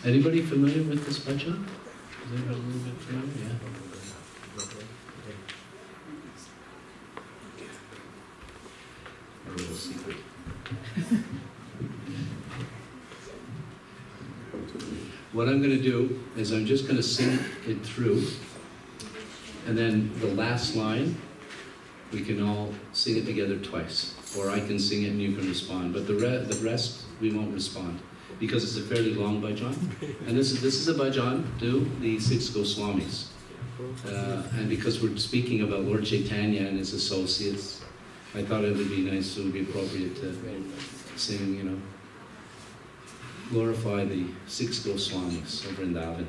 Anybody familiar with this bhajan? Is anybody a little bit familiar? Yeah. A little secret. What I'm going to do is I'm just going to sing it through, and then the last line, we can all sing it together twice. Or I can sing it and you can respond. But the rest, we won't respond, because it's a fairly long bhajan. And this is a bhajan to the 6 Goswamis. And because we're speaking about Lord Chaitanya and his associates, I thought it would be nice, it would be appropriate to sing, you know, glorify the 6 Goswamis of Vrindavan.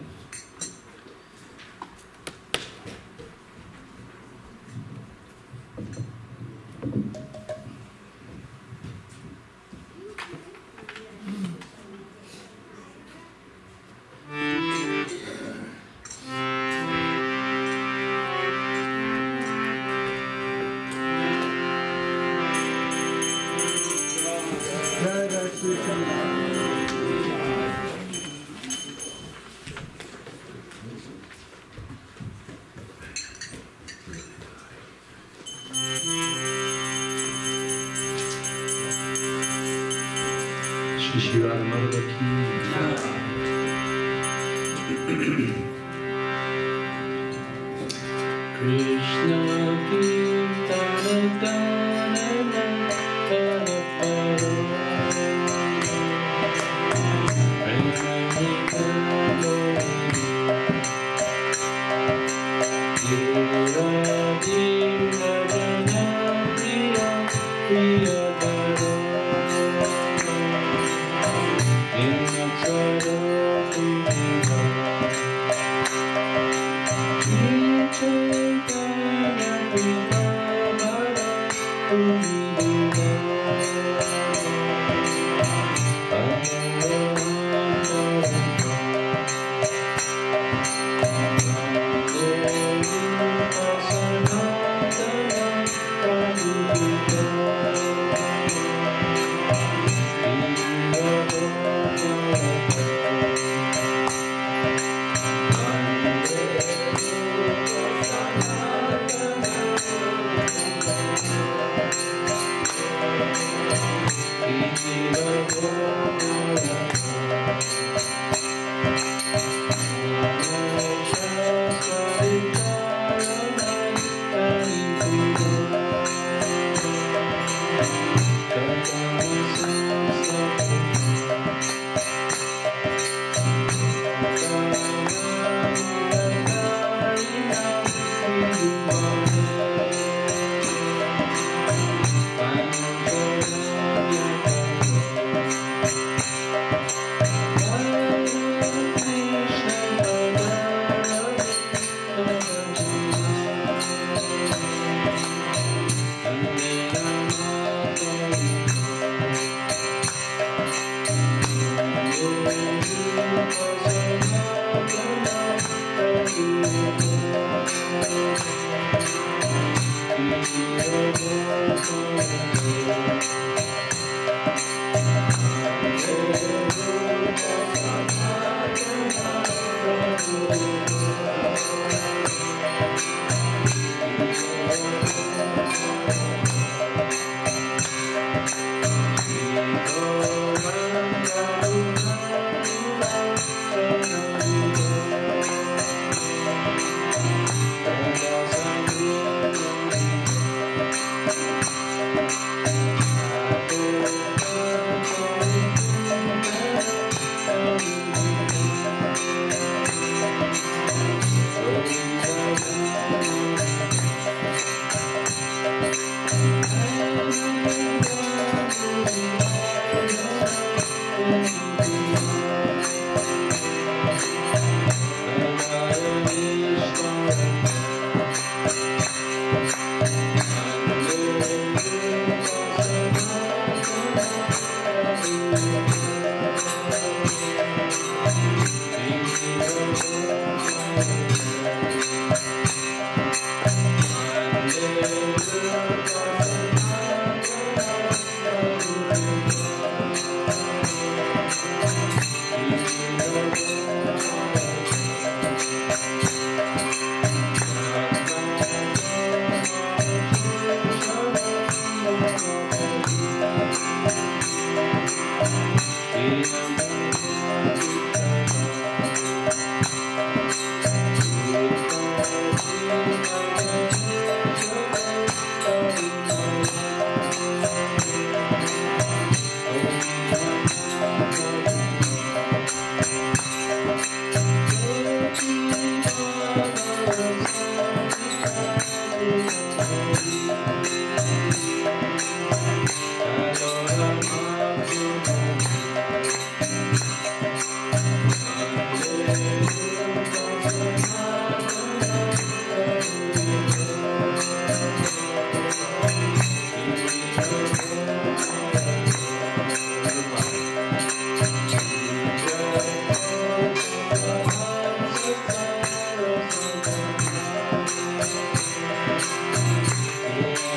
Yeah.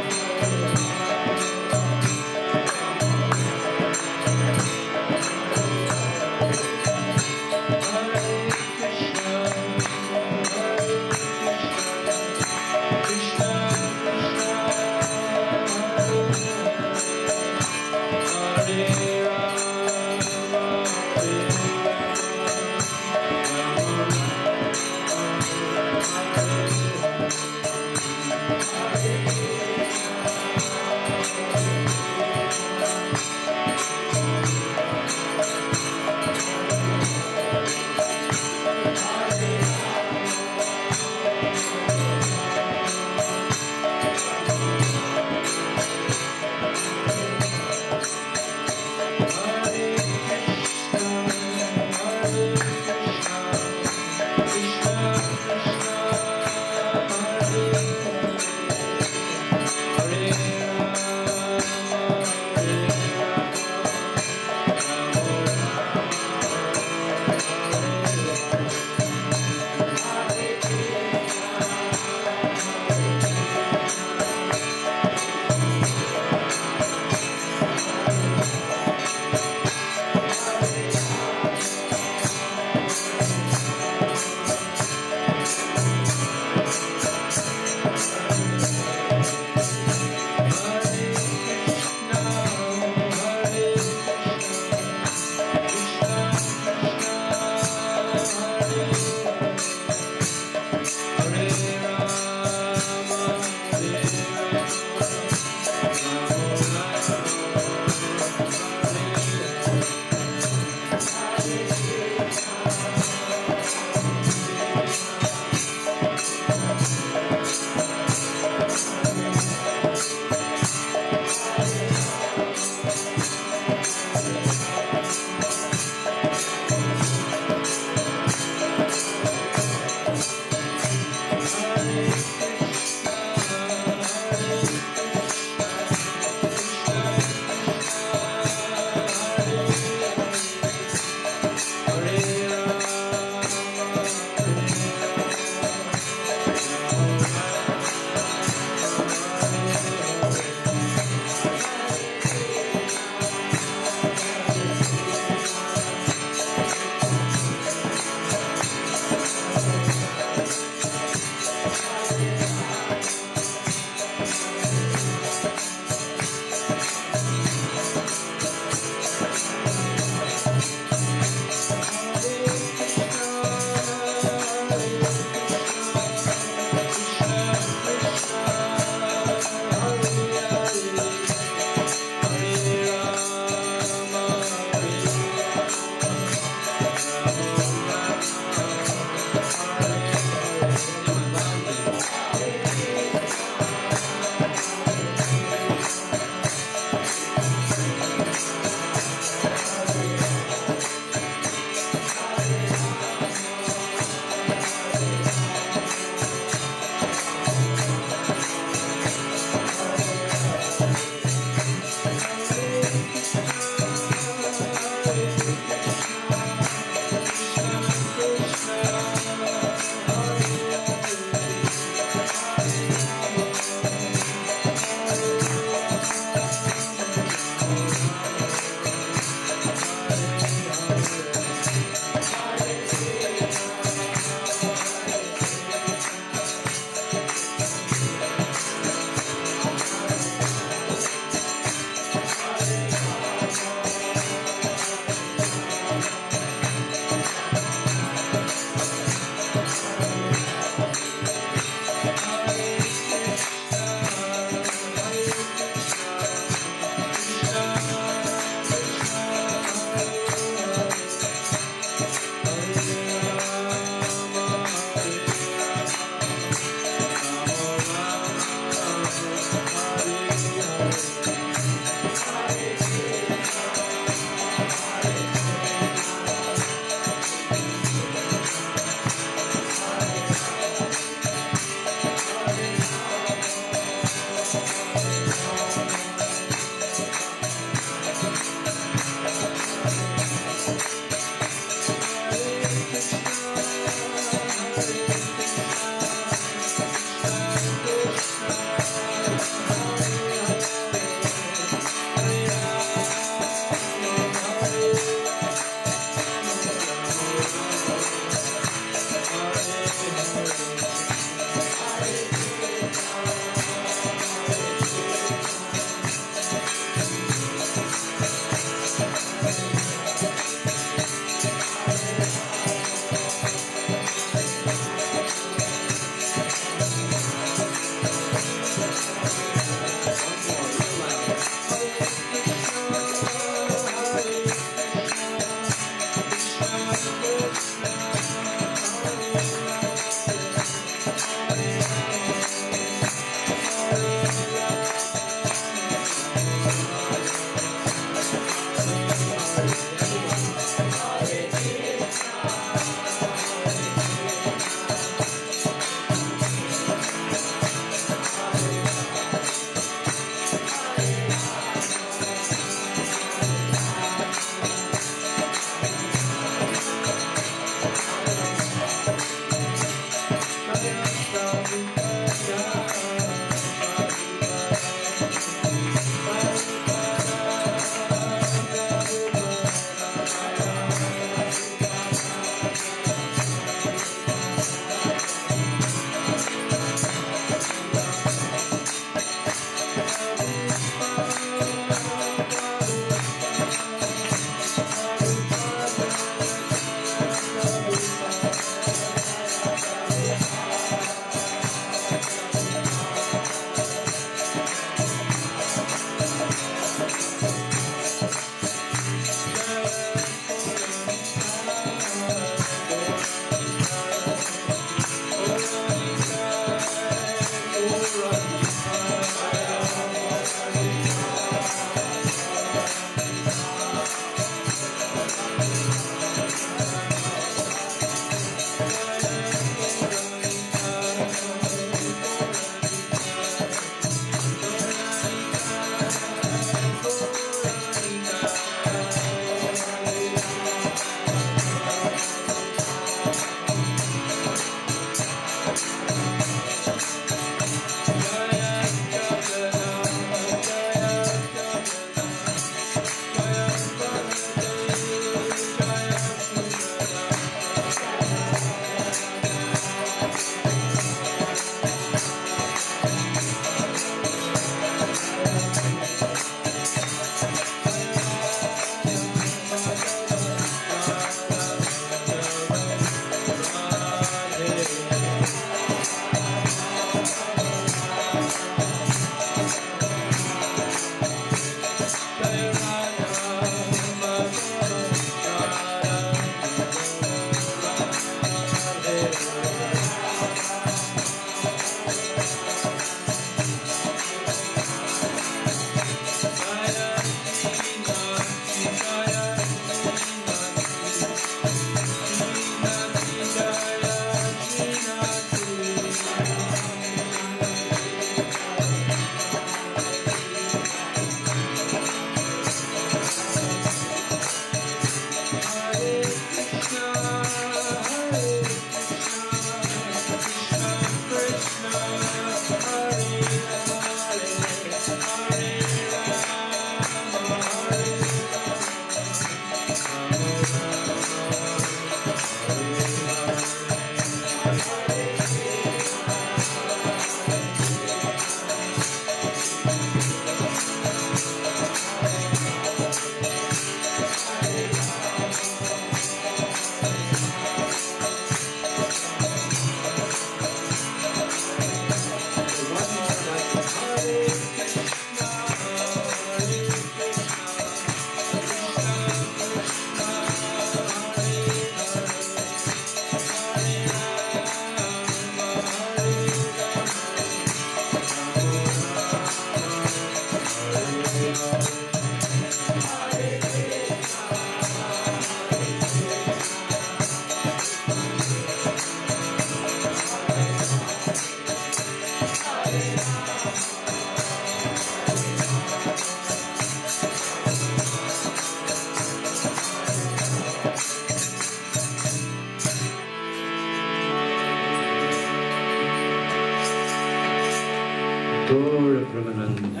Gaura Pramananda.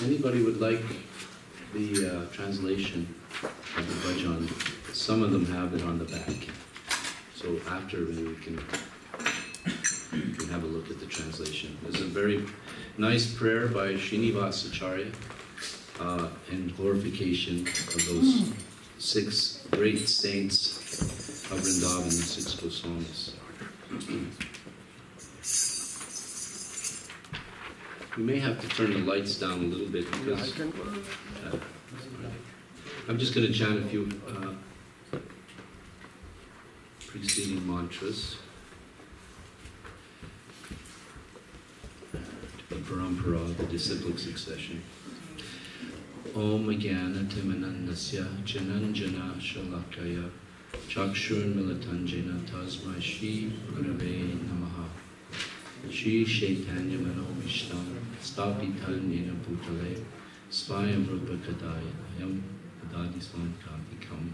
Anybody would like the translation of the bhajan? Some of them have it on the back. So after maybe we can have a look at the translation. There's a very nice prayer by Srinivasacharya in glorification of those 6 great saints of Vrindavan, the 6 Goswamis. We may have to turn the lights down a little bit because I'm just going to chant a few preceding mantras. The parampara, the disciplic succession. Om Jnana Timanandasya Jananjana Shalakaya Chakshur Militanjana Tasmai Shri Gurave Namaha Shri Chaitanya Mano Vishtam Stapitan Nina Bhutale Svayam Rupa Kadaya Ayam Adadisvan Kavikam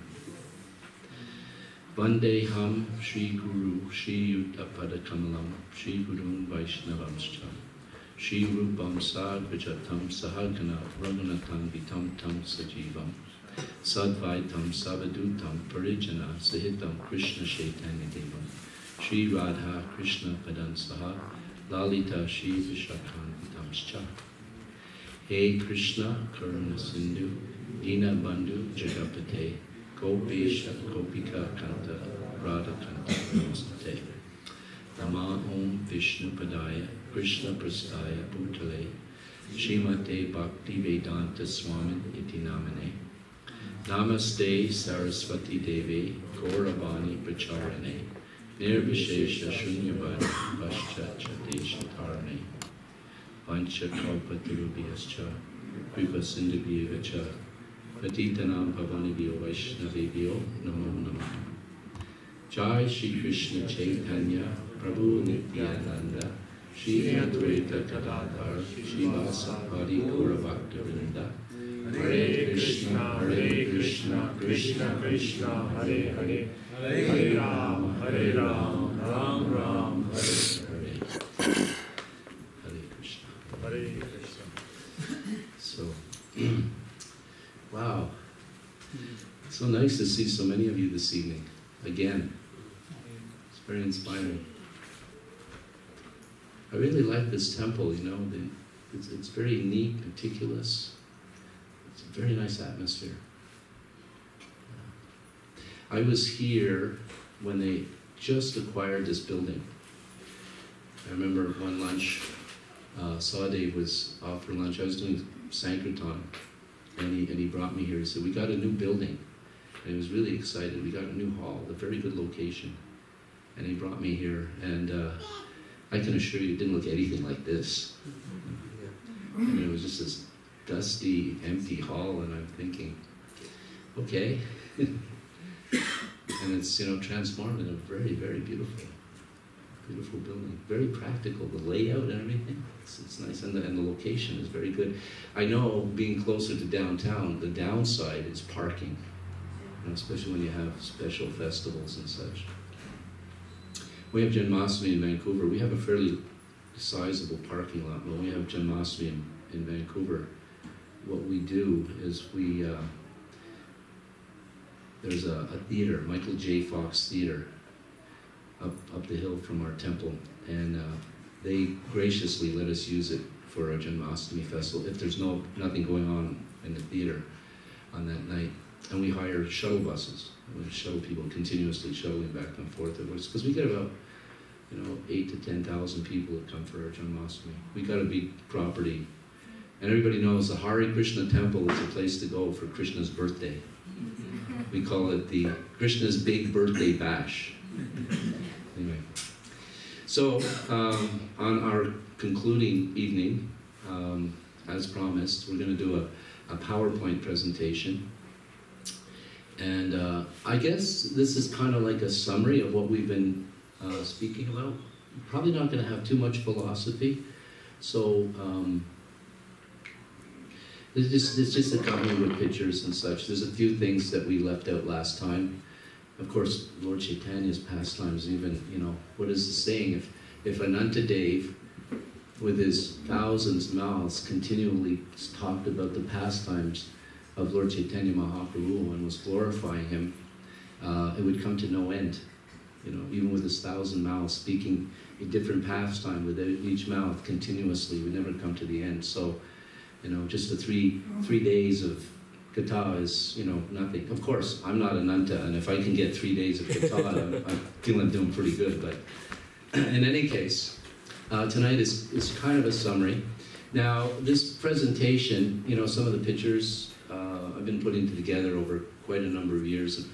Vande Ham Shri Guru Shri Yuta Padakamalam Shri Gurun Vaishnavamscha Shri Rupam Sadvajatam Sahagana Raghunatam Vitam Tam Sajivam Sadvaitam Savadutam Parijana Sahitam Krishna Chaitanya Devam Shri Radha Krishna Padan Saha Lalita Shri Vishakhan Vitamscha Hey Krishna Karuna Sindhu Dina Bandhu Jagapate Gopesha Gopika Kanta Radha Kanta Namaste Nama Om Vishnu Padaya Krishna Prastaya Bhutale Srimate Bhakti Vedanta Swamin Iti Namane Namaste Saraswati Devi Gauravani Pracharane Nirvishesha Shunyavani Paschat Deshatarane Vancha Kalpatarubhyascha Kripa Sindhubhyevacha Patitanam Pavanibhyo Vaishnavibhyo Namo Namaha Jai Shri Krishna Chaitanya Prabhu Nityananda Shri Advaita Gadadhar Shri Vasapadi Gauravakta Vrinda Hare Krishna Krishna Krishna Hare Hare Hare Ram Ram Ram Hare Hare Hare Krishna Hare Krishna. So, wow, so nice to see so many of you this evening again. It's very inspiring. I really like this temple, you know, it's very neat, meticulous. It's a very nice atmosphere. I was here when they just acquired this building. I remember one lunch, Sadev was off for lunch. I was doing Sankirtan, and he brought me here. He said, we got a new building. And he was really excited. We got a new hall, a very good location. And he brought me here, and I can assure you it didn't look anything like this. I mean, it was just this dusty, empty hall, and I'm thinking, okay. And it's, you know, transformed in a very, very beautiful building. Very practical, the layout and everything. It's nice, and the location is very good. I know, being closer to downtown, the downside is parking, you know, especially when you have special festivals and such. We have Janmashtami in Vancouver. We have a fairly sizable parking lot. When we have Janmashtami in Vancouver, what we do is there's a theater, Michael J. Fox Theater, up the hill from our temple, and they graciously let us use it for our Janmashtami festival if there's nothing going on in the theater on that night. And we hire shuttle buses. We shuttle people, continuously shuttling back and forth. Because we get about, you know, 8,000 to 10,000 people that come for our Janmashtami. We got a big property, and everybody knows the Hare Krishna temple is a place to go for Krishna's birthday. We call it the Krishna's Big Birthday Bash. Anyway, so on our concluding evening, as promised, we're going to do a PowerPoint presentation. And I guess this is kind of like a summary of what we've been speaking about. Probably not going to have too much philosophy. So it's just accompanied with pictures and such. There's a few things that we left out last time. of course, Lord Chaitanya's pastimes, even, what is the saying? If Ananta Dev, with his thousands of mouths, continually talked about the pastimes of Lord Chaitanya Mahaprabhu and was glorifying him, it would come to no end. Even with his 1,000 mouths, speaking a different pastime with each mouth continuously, would never come to the end. So, just the three days of Katha is, nothing. Of course, I'm not Ananta, and if I can get 3 days of Katha, I feel I'm doing pretty good. But in any case, tonight is kind of a summary. Now, this presentation, some of the pictures I've been putting together over quite a number of years.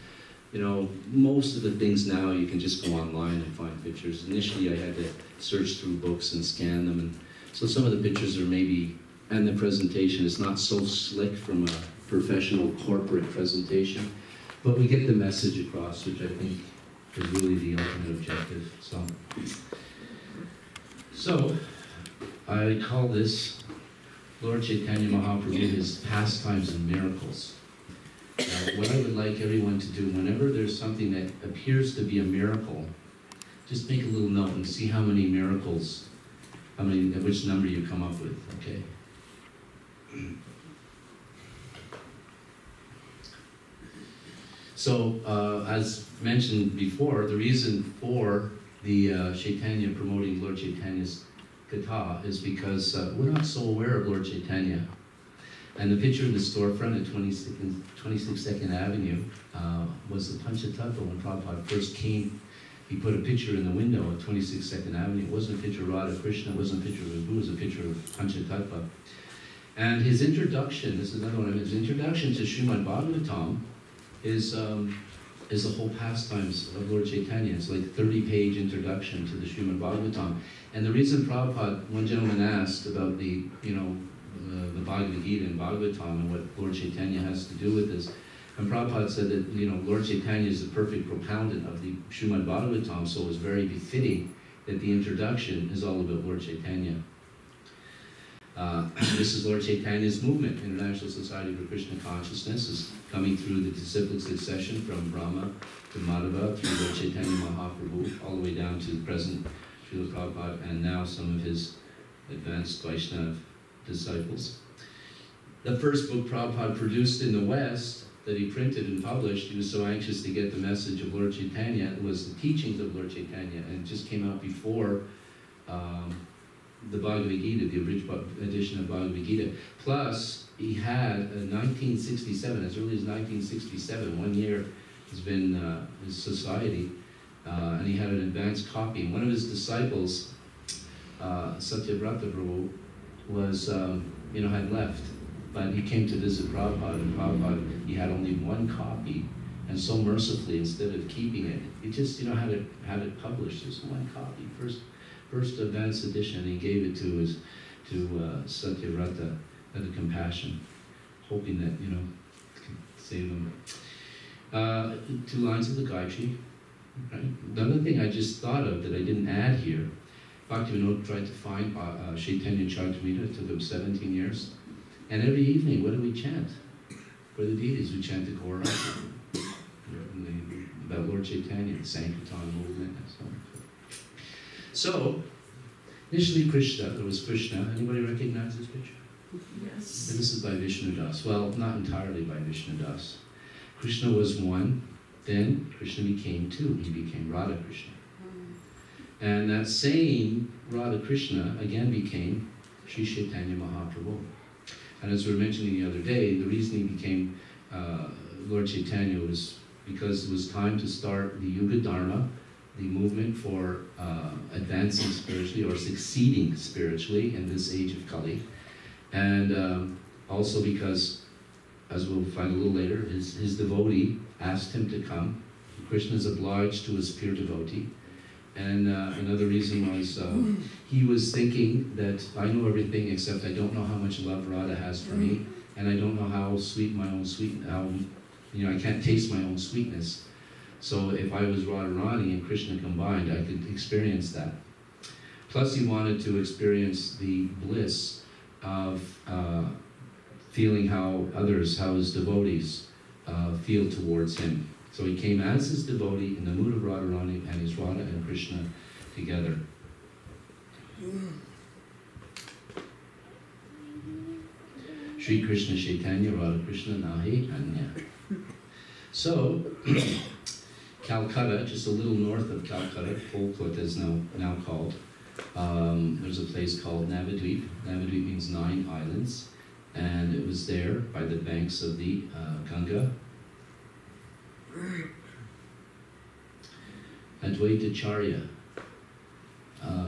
Most of the things now you can just go online and find pictures. Initially, I had to search through books and scan them, and so some of the pictures are maybe, and the presentation is not so slick from a professional corporate presentation, but we get the message across, which I think is really the ultimate objective. So I call this Lord Chaitanya Mahaprabhu, his pastimes and miracles. What I would like everyone to do, whenever there's something that appears to be a miracle, just make a little note and see how many miracles, which number you come up with, okay? So, as mentioned before, the reason for the Chaitanya promoting Lord Chaitanya's Katha is because we're not so aware of Lord Chaitanya. And the picture in the storefront at 22nd Avenue was the Panchatattva. When Prabhupada first came, he put a picture in the window at 26th Avenue. It wasn't a picture of Radha Krishna, it wasn't a picture of Vibhu, it was a picture of Panchatattva. And his introduction, this is another one of his introduction to Srimad Bhagavatam is the whole pastimes of Lord Chaitanya. It's like a 30-page introduction to the Srimad Bhagavatam. And the reason Prabhupada, one gentleman asked about the Bhagavad Gita and Bhagavatam and what Lord Chaitanya has to do with this. And Prabhupada said that, Lord Chaitanya is the perfect propoundant of the Srimad Bhagavatam, so it was very befitting that the introduction is all about Lord Chaitanya. This is Lord Chaitanya's movement. International Society for Krishna Consciousness is coming through the disciplic succession from Brahma to Madhava, through Lord Chaitanya Mahaprabhu, all the way down to the present Srila Prabhupada, and now some of his advanced Vaishnava disciples. The first book Prabhupada produced in the West that he printed and published, he was so anxious to get the message of Lord Chaitanya, it was the teachings of Lord Chaitanya, and it just came out before the Bhagavad Gita, the original edition of Bhagavad Gita. Plus, he had in 1967, as early as 1967, 1 year has been his society, and he had an advanced copy. And one of his disciples, Satyavrata Prabhu, was, had left, but he came to visit Prabhupada, and Prabhupada, he had only one copy, and so mercifully, instead of keeping it, he just, had it published, just one copy, first advanced edition, and he gave it to Satyavrata out of compassion, hoping that, could save him. 2 lines of the Gayatri, right? The other thing I just thought of that I didn't add here, Bhaktivinoda tried to find Chaitanya Charitamrita. It took him 17 years. And every evening, what do we chant? For the deities, we chant the Gaura, about Lord Chaitanya, the Sankirtan movement, and so on. So, initially Krishna, there was Krishna. Anybody recognize this picture? Yes. And this is by Vishnu Das. Well, not entirely by Vishnu Das. Krishna was one, then Krishna became two. He became Radha Krishna. And that same Radha Krishna again became Sri Chaitanya Mahaprabhu. And as we were mentioning the other day, the reason he became Lord Chaitanya was because it was time to start the Yuga Dharma, the movement for advancing spiritually or succeeding spiritually in this age of Kali. And also because, as we'll find a little later, his devotee asked him to come. Krishna is obliged to his pure devotee. And another reason was he was thinking that I know everything except I don't know how much love Radha has for me, and I don't know how sweet my own I can't taste my own sweetness. So if I was Radharani and Krishna combined, I could experience that. Plus he wanted to experience the bliss of feeling how his devotees feel towards him. So he came as his devotee in the mood of Radharani, and he's Radha and Krishna together. Sri Krishna Chaitanya, Radha Krishna, Nahi, Anya. So, Calcutta, just a little north of Calcutta, Kolkata is now called. There's a place called Navadvip. Navadvip means 9 islands. And it was there by the banks of the Ganga. Advaitacharya,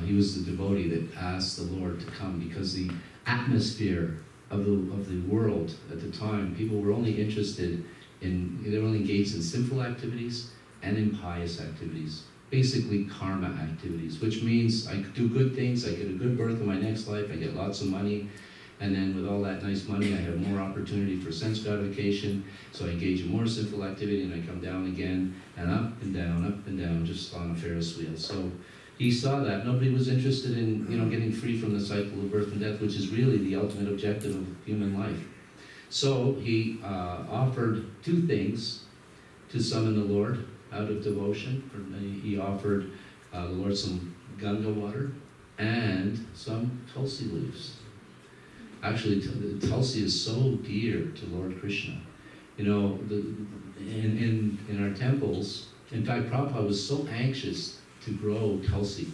he was the devotee that asked the Lord to come, because the atmosphere of the world at the time, people were only interested in, they were only engaged in sinful activities and in pious activities. Basically karma activities, which means I do good things, I get a good birth in my next life, I get lots of money, and then with all that nice money I have more opportunity for sense gratification, so I engage in more sinful activity and I come down again, and up and down, just on a Ferris wheel. So he saw that. Nobody was interested in, getting free from the cycle of birth and death, which is really the ultimate objective of human life. So he offered 2 things to summon the Lord out of devotion. He offered the Lord some Ganga water and some tulsi leaves. Actually, the tulsi is so dear to Lord Krishna. In our temples, in fact, Prabhupada was so anxious to grow tulsi.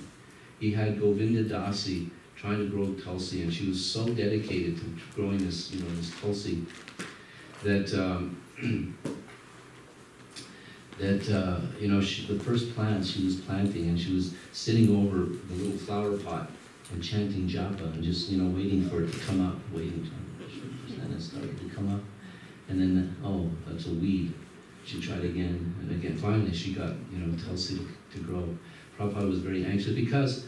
He had Govinda Dasi trying to grow tulsi, and she was so dedicated to growing this, this tulsi, that the first plants she was planting, and she was sitting over the little flower pot and chanting japa and just, waiting for it to come up, and it started to come up, and then, oh, that's a weed. She tried again and again. Finally, she got, tulsi to grow. Prabhupada was very anxious because,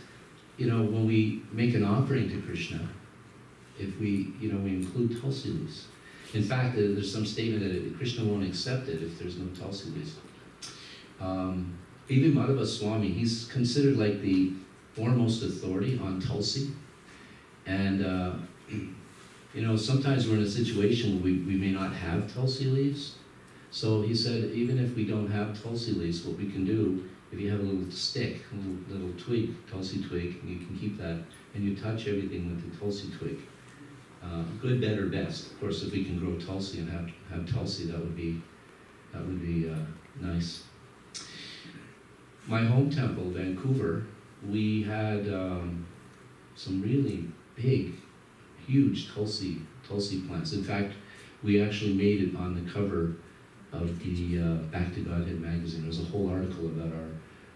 when we make an offering to Krishna, if we, we include tulsi leaves. In fact, there's some statement that Krishna won't accept it if there's no tulsi leaves. Even Madhava Swami, he's considered like the foremost authority on tulsi. And, sometimes we're in a situation where we may not have tulsi leaves. So he said, even if we don't have tulsi leaves, what we can do, if you have a little stick, a little twig, tulsi twig, you can keep that, and you touch everything with the tulsi twig. Good, better, best. Of course, if we can grow tulsi and have tulsi, that would be nice. My home temple, Vancouver, we had some really big, huge tulsi plants. In fact, we actually made it on the cover of the Back to Godhead magazine. There was a whole article about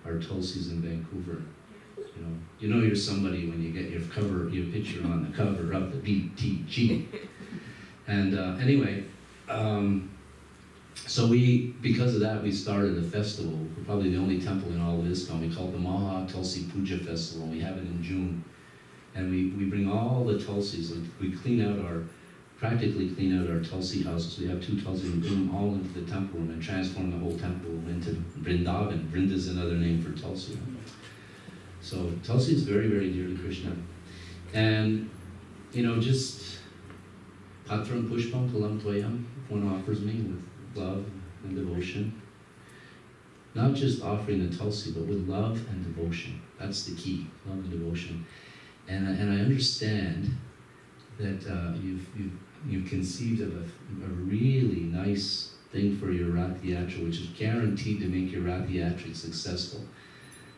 our tulsis in Vancouver. You're somebody when you get your picture on the cover of the BTG. And anyway, so because of that, we started a festival. We're probably the only temple in all of ISKCON. We call it the Maha Tulsi Puja Festival. We have it in June. And we bring all the tulsis, we practically clean out our tulsi houses. We have 2 tulsi, and bring them all into the temple room and transform the whole temple room into Vrindavan. Vrinda is another name for tulsi. So tulsi is very, very dear to Krishna. And, just patram pushpam kalam tvayam, if one offers me with love and devotion. Not just offering the tulsi, but with love and devotion. That's the key, love and devotion. And I understand that you've conceived of a really nice thing for your Rath Yatra, which is guaranteed to make your Rath Yatra successful.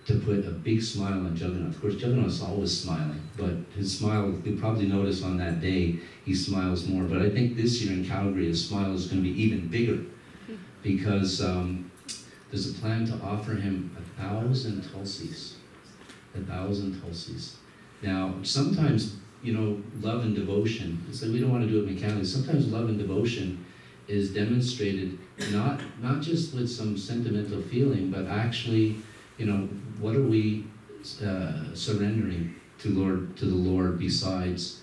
To put a big smile on Jagannath. Of course, Jagannath's always smiling, but his smile, you'll probably notice on that day, he smiles more. But I think this year in Calgary, his smile is going to be even bigger, because there's a plan to offer him 1,000 tulsis. 1,000 tulsis. Now, sometimes, love and devotion, it's like we don't want to do it mechanically. Sometimes love and devotion is demonstrated not just with some sentimental feeling, but actually, what are we surrendering to the Lord besides,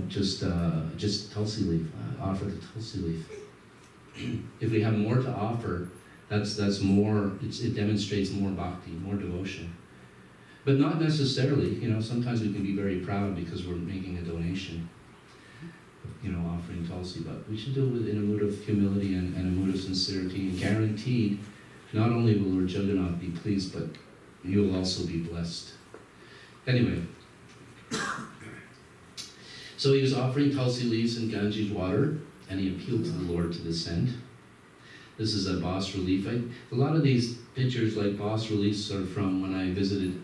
just tulsi leaf, offer the tulsi leaf. If we have more to offer, that's more, it demonstrates more bhakti, more devotion. But not necessarily, sometimes we can be very proud because we're making a donation. offering Tulsi, but we should do it in a mood of humility and a mood of sincerity, and guaranteed, not only will Lord Jagannath be pleased, but you will also be blessed. Anyway, so he was offering Tulsi leaves and Ganges water, and he appealed to the Lord to descend. This is a bas relief. A lot of these pictures, like bas reliefs, are from when I visited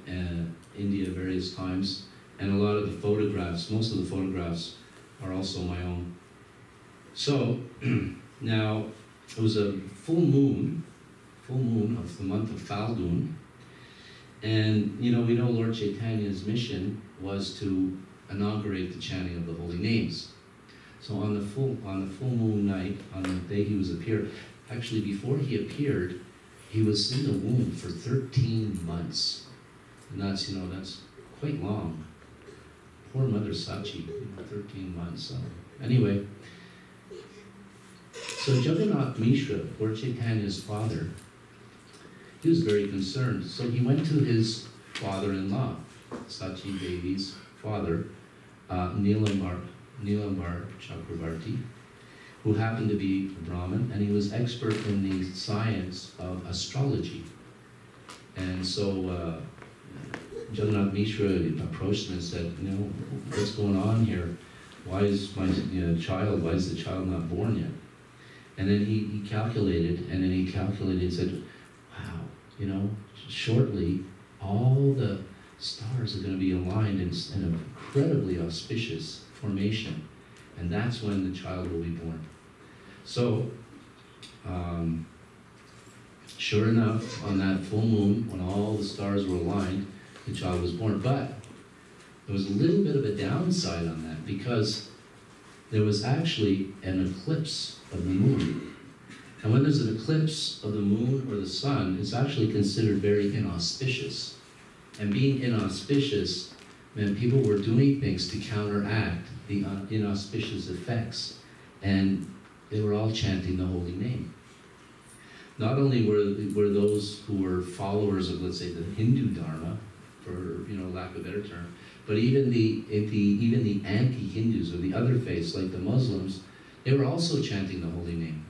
India various times, and a lot of the photographs, most of the photographs, are also my own. So, now, it was a full moon of the month of Phalgun, and we know Lord Chaitanya's mission was to inaugurate the chanting of the holy names. So on the full moon night, on the day he was appeared, actually before he appeared, he was in the womb for 13 months. And that's, that's quite long. Poor Mother Sachi, 13 months. So anyway, so Jagannath Mishra, Lord Chaitanya's father, he was very concerned. So he went to his father-in-law, Sachi Devi's father, Nilambar Chakravarti, who happened to be a Brahmin, and he was expert in the science of astrology. And so Jagannath Mishra approached him and said, what's going on here? Why is why is the child not born yet? And then he calculated, and said, wow, shortly all the stars are going to be aligned in an incredibly auspicious formation, and that's when the child will be born. So, sure enough, on that full moon, when all the stars were aligned, the child was born. But there was a little bit of a downside on that, because there was actually an eclipse of the moon. And when there's an eclipse of the moon or the sun, it's actually considered very inauspicious. And being inauspicious meant people were doing things to counteract the inauspicious effects. And they were all chanting the holy name. Not only were those who were followers of, let's say, the Hindu Dharma, for lack of a better term, but even the anti-Hindus or the other faiths, like the Muslims, they were also chanting the holy name.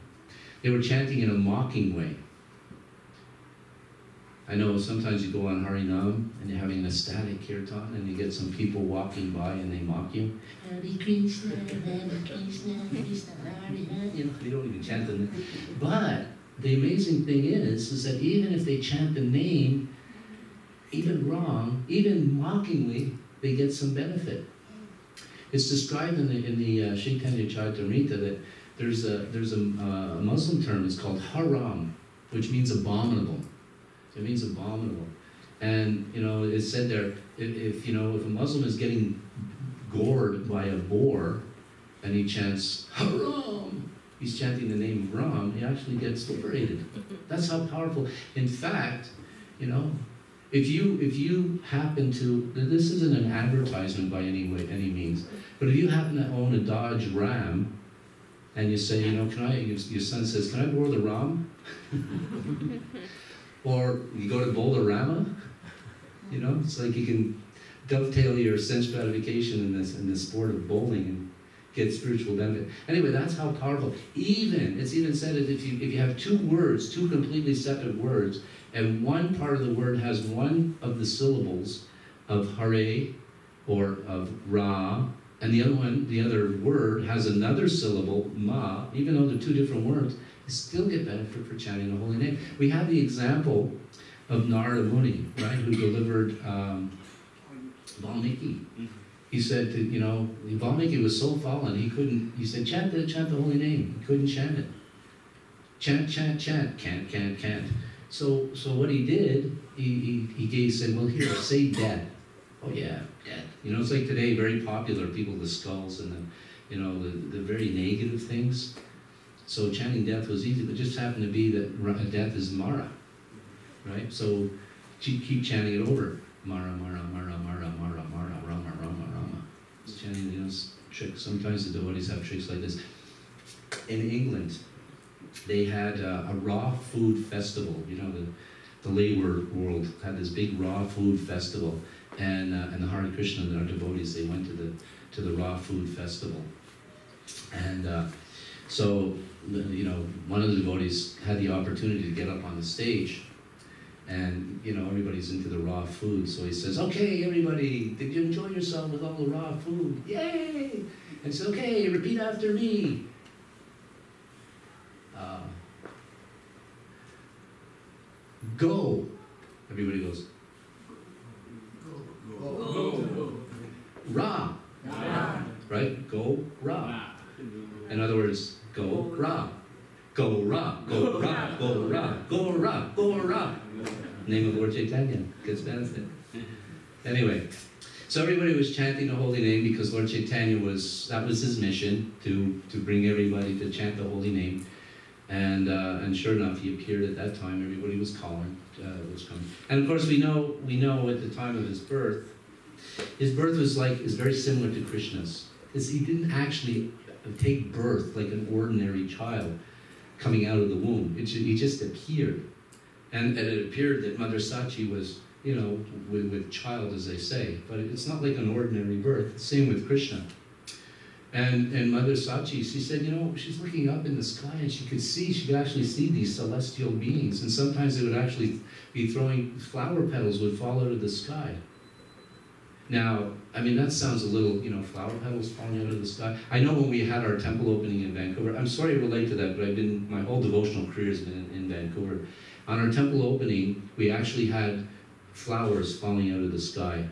They were chanting in a mocking way. I know sometimes you go on Harinam and you're having an ecstatic kirtan and you get some people walking by and they mock you. Hare Krishna, Hare Krishna, Krishna Hare Hare. They don't even chant the name. But the amazing thing is that even if they chant the name, even wrong, even mockingly, they get some benefit. It's described in the Chaitanya Charitamrita that there's a Muslim term. It's called haram, which means abominable. It means abominable. And, it's said there, if a Muslim is getting gored by a boar and he chants, haram, he's chanting the name of Ram, he actually gets liberated. That's how powerful. In fact, if you happen to, this isn't an advertisement by any means, but if you happen to own a Dodge Ram, and you say, your son says, can I borrow the Ram? Or you go to Boulder-Rama, it's like you can dovetail your sense gratification in the sport of bowling and get spiritual benefit. Anyway, that's how powerful. It's even said that if you have two words, two completely separate words, and one part of the word has one of the syllables of Hare or of Ra, and the other word has another syllable, Ma, even though they're two different words, you still get benefit for chanting the holy name. We have the example of Narada Muni, right, who delivered Valmiki. He said that, Valmiki was so fallen, he said, chant the holy name. He couldn't chant it. Chant, can't. So what he did, he said, well, here, say death. Oh yeah, death. It's like today, very popular, people, the skulls and the very negative things. So chanting death was easy, but it just happened to be that death is Mara, right? So keep chanting it over. Mara, Mara, Mara, Mara, Mara, Mara, Rama, Rama, Rama. It's chanting, tricks. Sometimes the devotees have tricks like this. In England, they had a raw food festival. The lay world had this big raw food festival, and the Hare Krishna and our devotees, they went to the raw food festival. And so, you know, one of the devotees had the opportunity to get up on the stage, and, you know, everybody's into the raw food, so he says, okay, everybody, did you enjoy yourself with all the raw food? Yay! And he says, okay, repeat after me. Go. Everybody goes, Go. Ra. Right? Go, Ra. In other words, go, Ra. Go, Ra. Go, Ra. Go, Ra. Go, Ra. Go, Ra. Name of Lord Chaitanya gets benefit. Anyway, so everybody was chanting the holy name because Lord Chaitanya that was his mission, to bring everybody to chant the holy name. And sure enough, he appeared at that time. Everybody was calling, was coming. And of course, we know at the time of his birth is very similar to Krishna's. He didn't actually take birth like an ordinary child coming out of the womb. He just appeared. And it appeared that Mother Sachi was, you know, with child, as they say. But it's not like an ordinary birth. Same with Krishna. And Mother Sachi, she said, you know, she's looking up in the sky and she could actually see these celestial beings. And sometimes they would actually be flower petals would fall out of the sky. Now, I mean, that sounds a little, you know, flower petals falling out of the sky. I know when we had our temple opening in Vancouver, I'm sorry to relate to that, but my whole devotional career has been in Vancouver. On our temple opening, we actually had flowers falling out of the sky.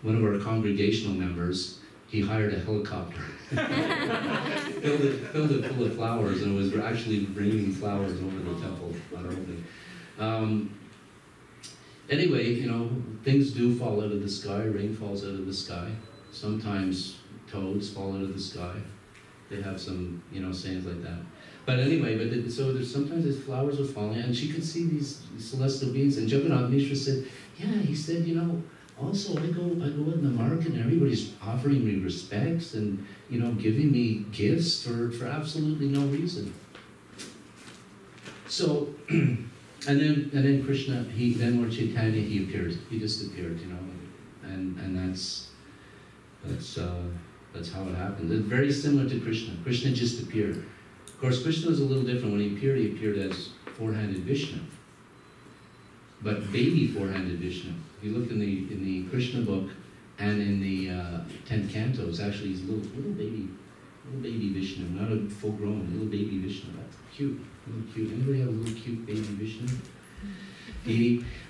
One of our congregational members, he hired a helicopter, filled it full of flowers, and it was actually raining flowers over the temple on our opening. Anyway, you know, things do fall out of the sky. Rain falls out of the sky. Sometimes toads fall out of the sky. They have some, you know, sayings like that. But anyway, so there's sometimes these flowers were falling, and she could see these celestial beings. And Jagannath Mishra said, yeah, he said, you know, also I go in the market and everybody's offering me respects and, you know, giving me gifts for absolutely no reason. So, and then Krishna, then Lord Chaitanya, he appeared. He just appeared, you know, and that's how it happened. It's very similar to Krishna. Krishna just appeared. Of course, Krishna was a little different. When he appeared as four-handed Vishnu, but baby four-handed Vishnu. If you look in the Krishna book and in the 10th canto, it's actually his little baby Vishnu, not a full-grown, little baby Vishnu. That's cute, little cute. Anybody have a little cute baby Vishnu?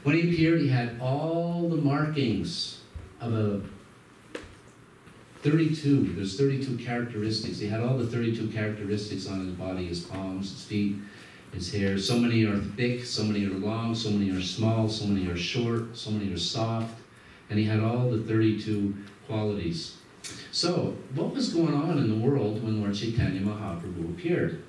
When he appeared, he had all the markings of a 32. There's 32 characteristics. He had all the 32 characteristics on his body: his palms, his feet, his hair. So many are thick, so many are long, so many are small, so many are short, so many are soft. And he had all the 32 qualities. So, what was going on in the world when Lord Chaitanya Mahaprabhu appeared?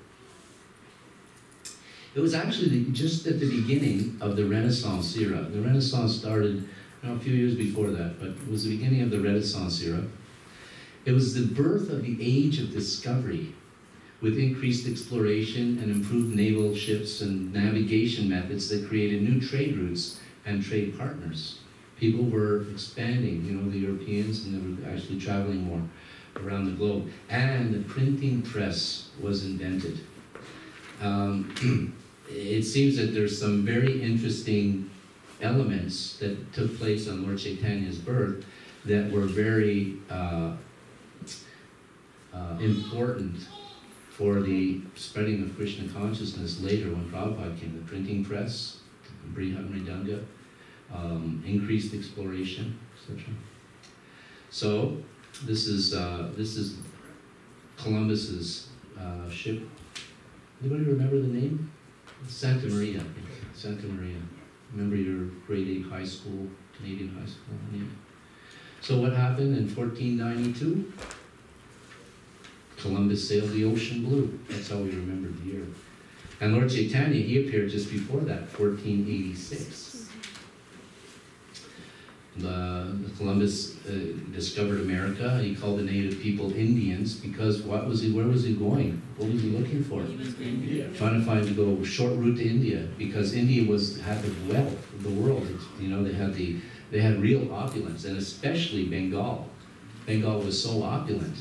It was actually just at the beginning of the Renaissance era. The Renaissance started a few years before that, but it was the beginning of the Renaissance era. It was the birth of the age of discovery, with increased exploration and improved naval ships and navigation methods that created new trade routes and trade partners. People were expanding, you know, the Europeans, and they were actually traveling more around the globe. And the printing press was invented. It seems that there's some very interesting elements that took place on Lord Chaitanya's birth that were very important for the spreading of Krishna consciousness later when Prabhupada came. The printing press, Brihad Mridanga, increased exploration, etc. So this is Columbus's ship. Anybody remember the name? Santa Maria. Santa Maria. Remember your grade 8 high school, Canadian high school name? So what happened in 1492? Columbus sailed the ocean blue. That's how we remember the year. And Lord Chaitanya, he appeared just before that, 1486. Columbus discovered America. He called the native people Indians because where was he going? What was he looking for? India. Trying to find to go short route to India, because India had the wealth of the world. You know, they had real opulence, and especially Bengal. Bengal was so opulent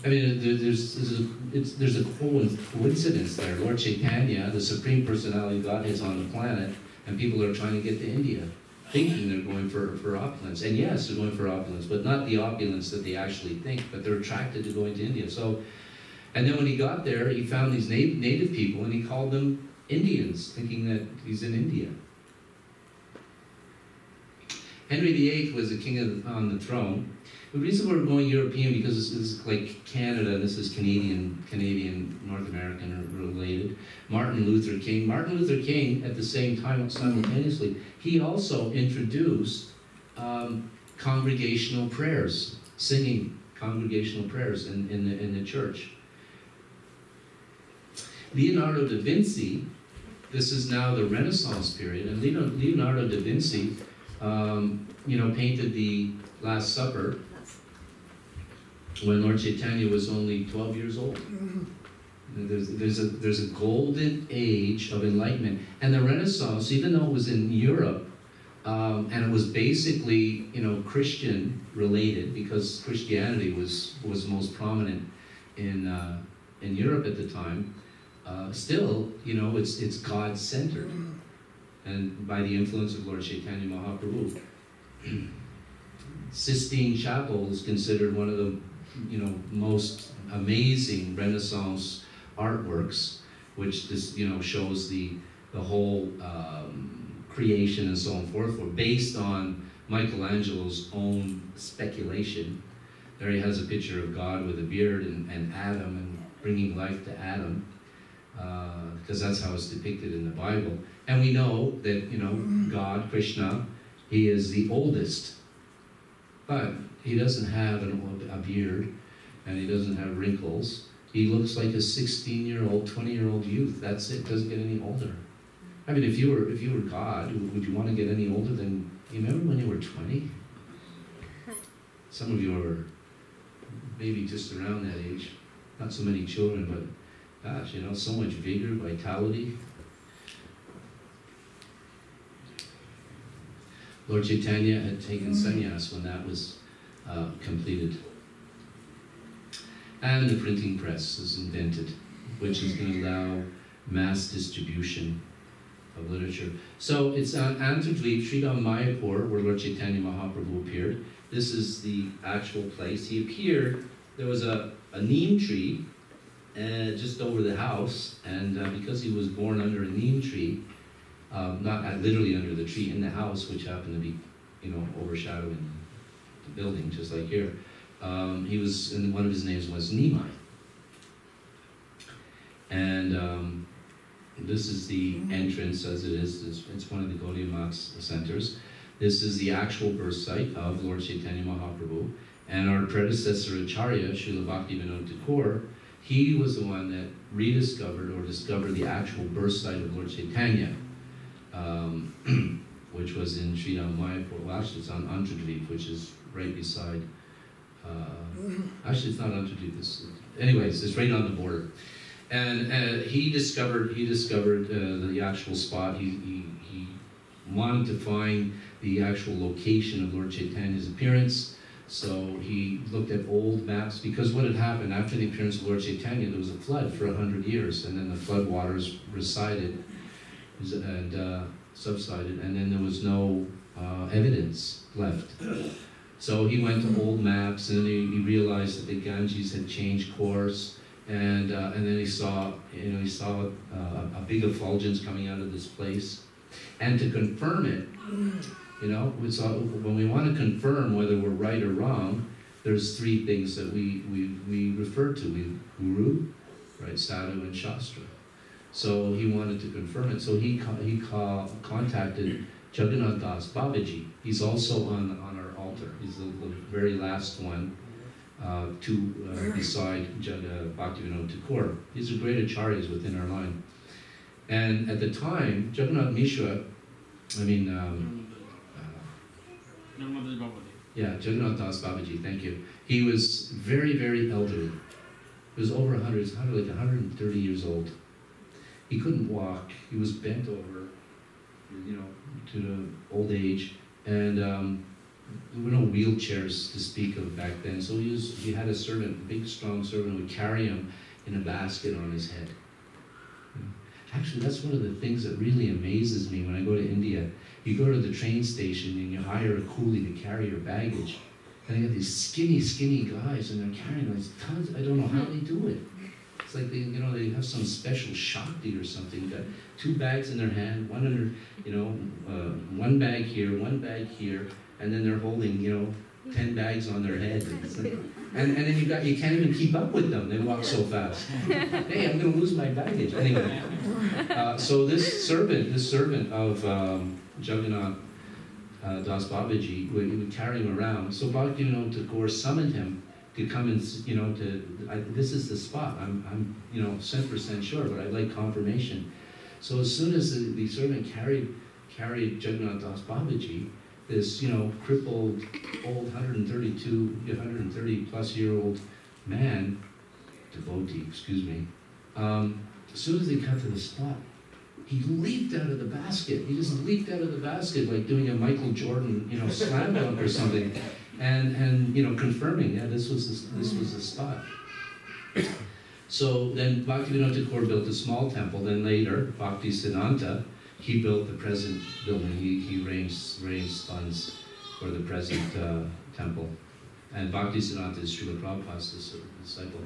I mean, there's a coincidence there. Lord Chaitanya, the Supreme Personality of God, is on the planet, and people are trying to get to India, thinking they're going for opulence. And yes, they're going for opulence, but not the opulence that they actually think, but they're attracted to going to India. So, and then when he got there, he found these native people, and he called them Indians, thinking that he's in India. Henry VIII was the king on the throne. The reason we're going European, because this is like Canada, and this is Canadian, North American related. Martin Luther King, at the same time, simultaneously, he also introduced congregational prayers, singing congregational prayers in the church. Leonardo da Vinci, this is now the Renaissance period, and Leonardo da Vinci, painted the Last Supper when Lord Chaitanya was only 12 years old. There's a golden age of enlightenment. And the Renaissance, even though it was in Europe, and it was basically, Christian related, because Christianity was most prominent in Europe at the time, still, it's God-centered. And by the influence of Lord Chaitanya Mahaprabhu. Sistine Chapel is considered one of the most amazing Renaissance artworks, which this shows the whole creation and so on and forth, based on Michelangelo's own speculation. There he has a picture of God with a beard and Adam, and bringing life to Adam, because that's how it's depicted in the Bible. And we know that God, Krishna, he is the oldest, but he doesn't have a beard, and he doesn't have wrinkles. He looks like a 16-year-old, 20-year-old youth. That's it. Doesn't get any older. I mean, if you were God, would you want to get any older than you remember when you were 20? Some of you are maybe just around that age. Not so many children, but gosh, so much vigor, vitality. Lord Chaitanya had taken sannyas when that was completed. And the printing press was invented, which is going to allow mass distribution of literature. So it's on Antardweep, Sridham Mayapur, where Lord Chaitanya Mahaprabhu appeared. This is the actual place. He appeared, there was a neem tree just over the house, and because he was born under a neem tree, not literally under the tree, in the house, which happened to be, overshadowing the building, just like here. He was, and one of his names was Nimai. And this is the entrance as it is. It's one of the Gaudiya Math's centers. This is the actual birth site of Lord Chaitanya Mahaprabhu. And our predecessor Acharya, Srila Bhaktivinoda Thakur, he was the one that rediscovered or discovered the actual birth site of Lord Chaitanya, which was in Sridham Mayapur. Well, actually, it's on Antardweep, which is right beside. Actually, it's not Antardweep. Anyways, it's right on the border. And he discovered the actual spot. He wanted to find the actual location of Lord Chaitanya's appearance. So he looked at old maps, because what had happened after the appearance of Lord Chaitanya, there was a flood for 100 years, and then the flood waters receded and subsided, and then there was no evidence left. So he went to old maps, and then he realized that the Ganges had changed course, and then he saw a big effulgence coming out of this place, and to confirm it. When we want to confirm whether we're right or wrong, there's three things that we refer to: Guru, right, Sadhu, and Shastra. So he wanted to confirm it. So he contacted Jagannath Das Babaji. He's also on our altar. He's the very last one beside Bhaktivinoda Thakur. These are great acharyas within our line. And at the time, Jagannath Mishra, Jagannath Das Babaji, thank you. He was very, very elderly. He was over 100, like 130 years old. He couldn't walk. He was bent over, to the old age. And there were no wheelchairs to speak of back then, so he had a servant, a big strong servant, who would carry him in a basket on his head. Actually, that's one of the things that really amazes me when I go to India. You go to the train station and you hire a coolie to carry your baggage, and they have these skinny guys, and they're carrying like tons. I don't know how they do it. It's like they have some special shakti or something. They've got 2 bags in their hand, one under, one bag here, and then they're holding, 10 bags on their head. And then you can't even keep up with them. They walk so fast. Hey, I'm going to lose my baggage. Anyway, so this servant of Jagannath Das Babaji would carry him around. So Bhaktivinoda Thakur summoned him to come and, this is the spot. I'm 100% sure, but I'd like confirmation. So as soon as the servant carried Jagannath Das Babaji, this, crippled, old, 130 plus year old man, devotee, excuse me, as soon as they got to the spot, he leaped out of the basket. He just leaped out of the basket like doing a Michael Jordan, slam dunk or something, and confirming, yeah, this was the spot. So then Bhaktivinoda Thakur built a small temple. Then later, Bhaktisiddhanta, he built the present building. He raised funds for the present temple. And Bhaktisiddhanta is Srila Prabhupada's disciple.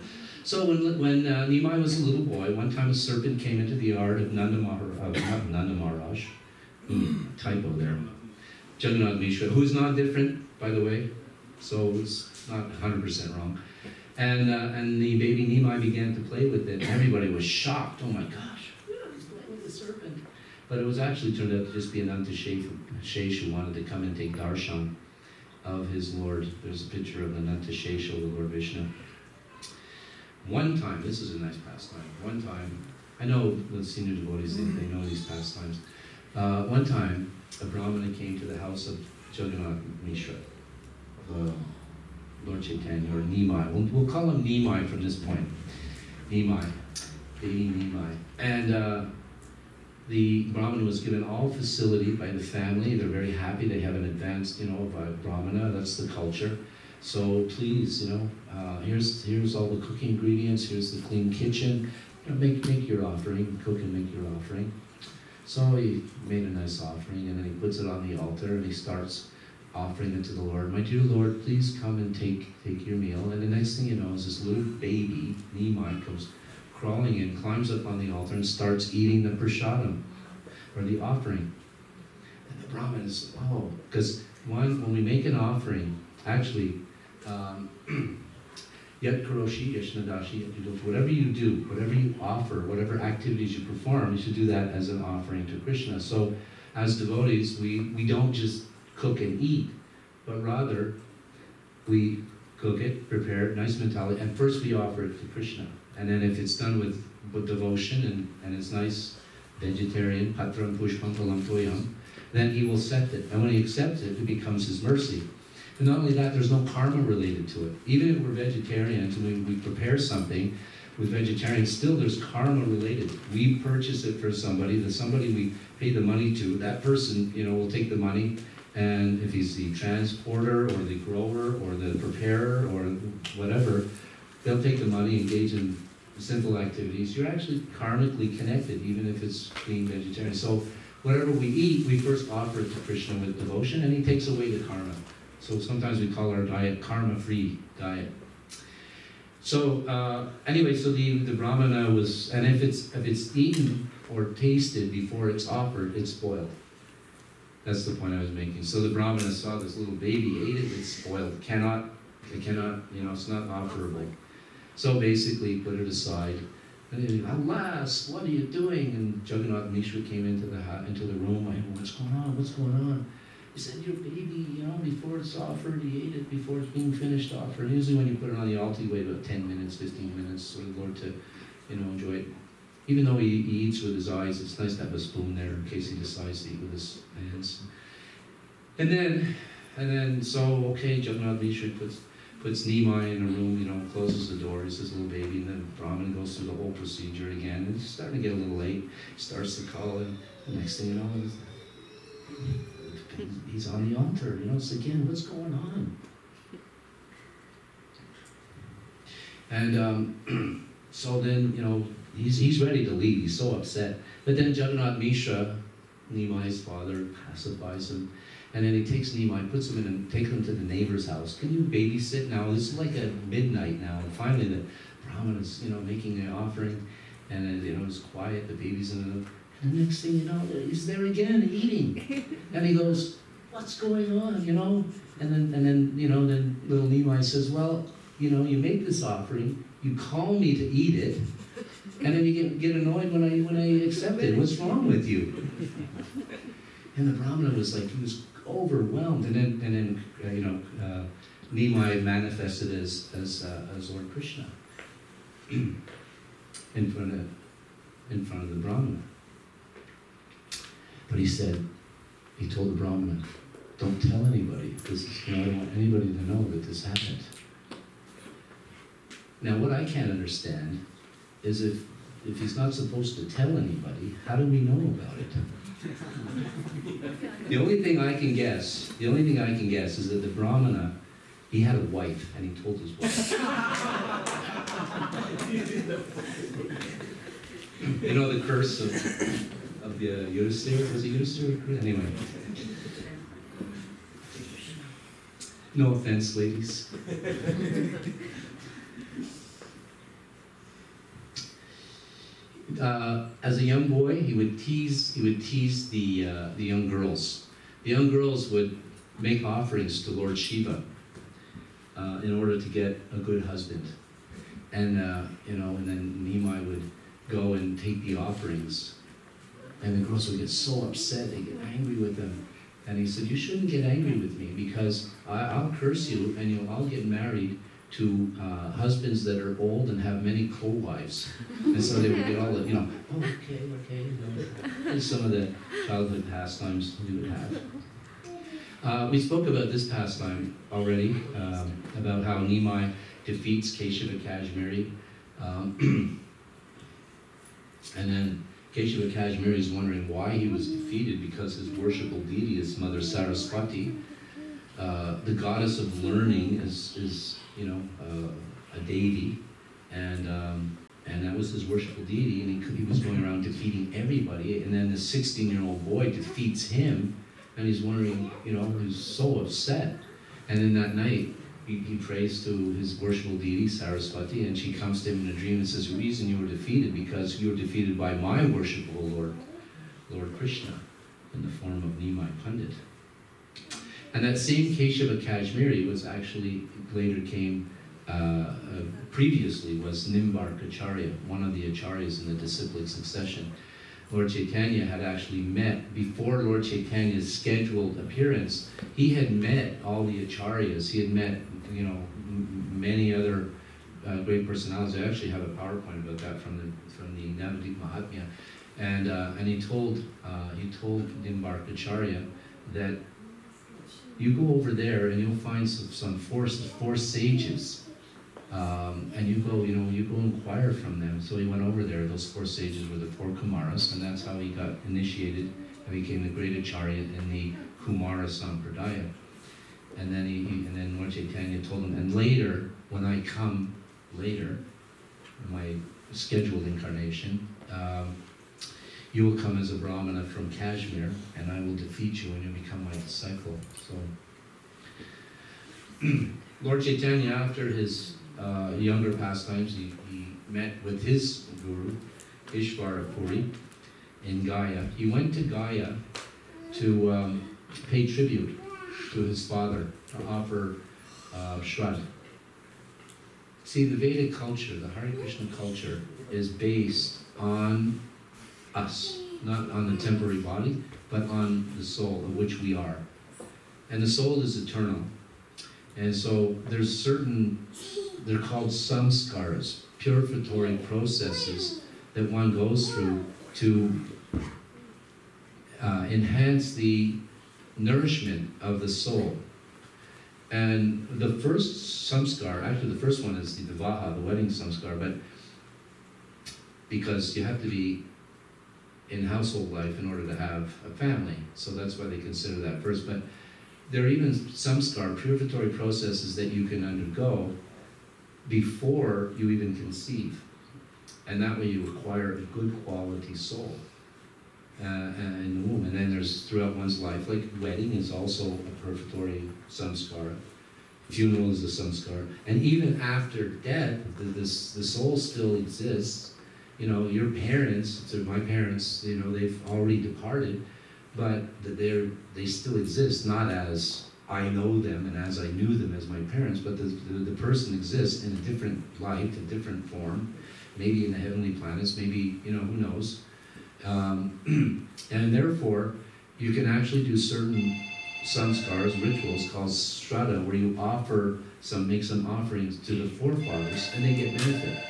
So when Nimai was a little boy, one time a serpent came into the yard of Nanda Maharaj, typo there, Jagannath Mishra, who is not different, by the way, so it's not 100% wrong. And the baby Nimai began to play with it. Everybody was shocked. Oh my gosh, he's playing with a serpent. But it was actually turned out to just be an Antashesh who wanted to come and take darshan of his Lord. There's a picture of the Antashesh, the Lord Vishnu. One time, this is a nice pastime. One time, I know the senior devotees, they know these pastimes. One time, a Brahmana came to the house of Jagannath Mishra, Lord Chaitanya, or Nimai. We'll call him Nimai from this point. Nimai, baby Nimai. And the Brahmana was given all facility by the family. They're very happy. They have an advanced, Brahmana. That's the culture. So please, here's all the cooking ingredients. Here's the clean kitchen. Make your offering. Cook and make your offering. So he made a nice offering, and then he puts it on the altar, and he starts offering it to the Lord. My dear Lord, please come and take your meal. And the next thing you know is this little baby, Nimai, comes crawling in, climbs up on the altar, and starts eating the prasadam, or the offering. And the Brahman is, because when we make an offering, actually, Yat karoshi yashnadashi, whatever you do, whatever you offer, whatever activities you perform, you should do that as an offering to Krishna. So as devotees, we don't just cook and eat, but rather we cook it, prepare it, nice mentality, and first we offer it to Krishna. And then if it's done with devotion and it's nice, vegetarian, patram pushpam palam toyam, then he will accept it. And when he accepts it, it becomes his mercy. And not only that, there's no karma related to it. Even if we're vegetarians and we prepare something with vegetarians, still there's karma related. We purchase it for somebody, we pay the money to, that person, will take the money, and if he's the transporter or the grower or the preparer or whatever, they'll take the money, engage in sinful activities. You're actually karmically connected, even if it's being vegetarian. So whatever we eat, we first offer it to Krishna with devotion, and he takes away the karma. So sometimes we call our diet karma-free diet. So anyway, so the Brahmana was, and if it's eaten or tasted before it's offered, it's spoiled. That's the point I was making. So the Brahmana saw this little baby, ate it, it's spoiled. It cannot, it's not offerable. So basically, put it aside. And he said, alas, what are you doing? And Jagannath Mishra came into the room. I went, what's going on? He said, your baby, before it's offered, he ate it before it's being finished offered. Usually when you put it on the altar, you wait about 10 minutes, 15 minutes for the Lord to, enjoy it. Even though he eats with his eyes, it's nice to have a spoon there in case he decides to eat with his hands. And then, Jagannath Mishra puts Nimai in a room, closes the door, he's this little baby, and then Brahman goes through the whole procedure again. And it's starting to get a little late. He starts to call, and the next thing you know, the he's on the altar, it's again, what's going on? And so then, he's ready to leave. He's so upset. But then Jagannath Mishra, Nimai's father, pacifies him. And then he takes Nimai, puts him in, takes him to the neighbor's house. Can you babysit now? This is like at midnight now. And finally the Brahmana's, making an offering. And then, it's quiet, the baby's in the... And the next thing you know, he's there again, eating. And he goes, what's going on, And then then little Nimai says, well, you make this offering, you call me to eat it, and then you get annoyed when I accept it. What's wrong with you? And the Brahmana was like, he was overwhelmed. And then Nimai manifested as Lord Krishna in front of the Brahmana. But he told the Brahmana, don't tell anybody. I don't want anybody to know that this happened. Now, what I can't understand is if he's not supposed to tell anybody, how do we know about it? The only thing I can guess is that the Brahmana, he had a wife, and he told his wife. The curse of the Yudhisthira? Was it Yudhisthira? Anyway. No offense, ladies. As a young boy, he would tease the young girls. The young girls would make offerings to Lord Shiva in order to get a good husband. And and then Nimai would go and take the offerings. And the girls would get so upset, they get angry with him. And he said, you shouldn't get angry with me, because I'll curse you, and I'll get married to husbands that are old and have many co-wives. And so they would get all the, okay. And some of the childhood pastimes we would have. We spoke about this pastime already, about how Nimai defeats Keshava Kashmiri. And then Keshava Kashmiri is wondering why he was defeated, because his worshipful deity is Mother Saraswati. The goddess of learning is a deity, and that was his worshipful deity, and he was going around defeating everybody, and then the 16-year-old boy defeats him, and he's wondering, he's so upset. And then that night, he prays to his worshipful deity, Saraswati, and she comes to him in a dream and says, the reason you were defeated, because you were defeated by my worshipful Lord Krishna, in the form of Nimai Pandit. And that same Keshava Kashmiri was actually, later came, previously was Nimbark Acharya, one of the Acharyas in the disciplic succession. Lord Chaitanya had actually met, before Lord Chaitanya's scheduled appearance, he had met all the Acharyas. He had met, many other great personalities. I actually have a PowerPoint about that from the Navadvip Mahatmya. And he told Nimbark Acharya that you go over there and you'll find some four sages, and you go inquire from them. So he went over there. Those 4 sages were the 4 Kumaras, and that's how he got initiated and became the great Acharya in the Kumara Sampradaya. And then Lord Chaitanya told him, and later, when I come later, in my scheduled incarnation, you will come as a Brahmana from Kashmir, and I will defeat you, and you'll become my disciple. So, Lord Chaitanya, after his younger pastimes, he met with his guru, Ishvarapuri, in Gaya. He went to Gaya to pay tribute to his father, to offer Shraddha. See, the Vedic culture, the Hare Krishna culture, is based on us, not on the temporary body, but on the soul, of which we are. And the soul is eternal. And so there's certain, they're called samskaras, purificatory processes that one goes through to enhance the nourishment of the soul. And the first samskar, actually the first one is the vivaha, the wedding samskar, but because you have to be in household life in order to have a family. So that's why they consider that first. But there are even samskar, purificatory processes that you can undergo before you even conceive. And that way you acquire a good quality soul in the womb. And then there's throughout one's life, like wedding is also a purificatory samskara. Funeral is a samskara. And even after death, the soul still exists. You know, your parents, so my parents, you know, they've already departed, but they still exist, not as I know them and as I knew them as my parents, but the person exists in a different light, a different form, maybe in the heavenly planets, maybe, you know, who knows. And therefore, you can actually do certain samskars, rituals called shraddha, where you make some offerings to the forefathers, and they get benefit.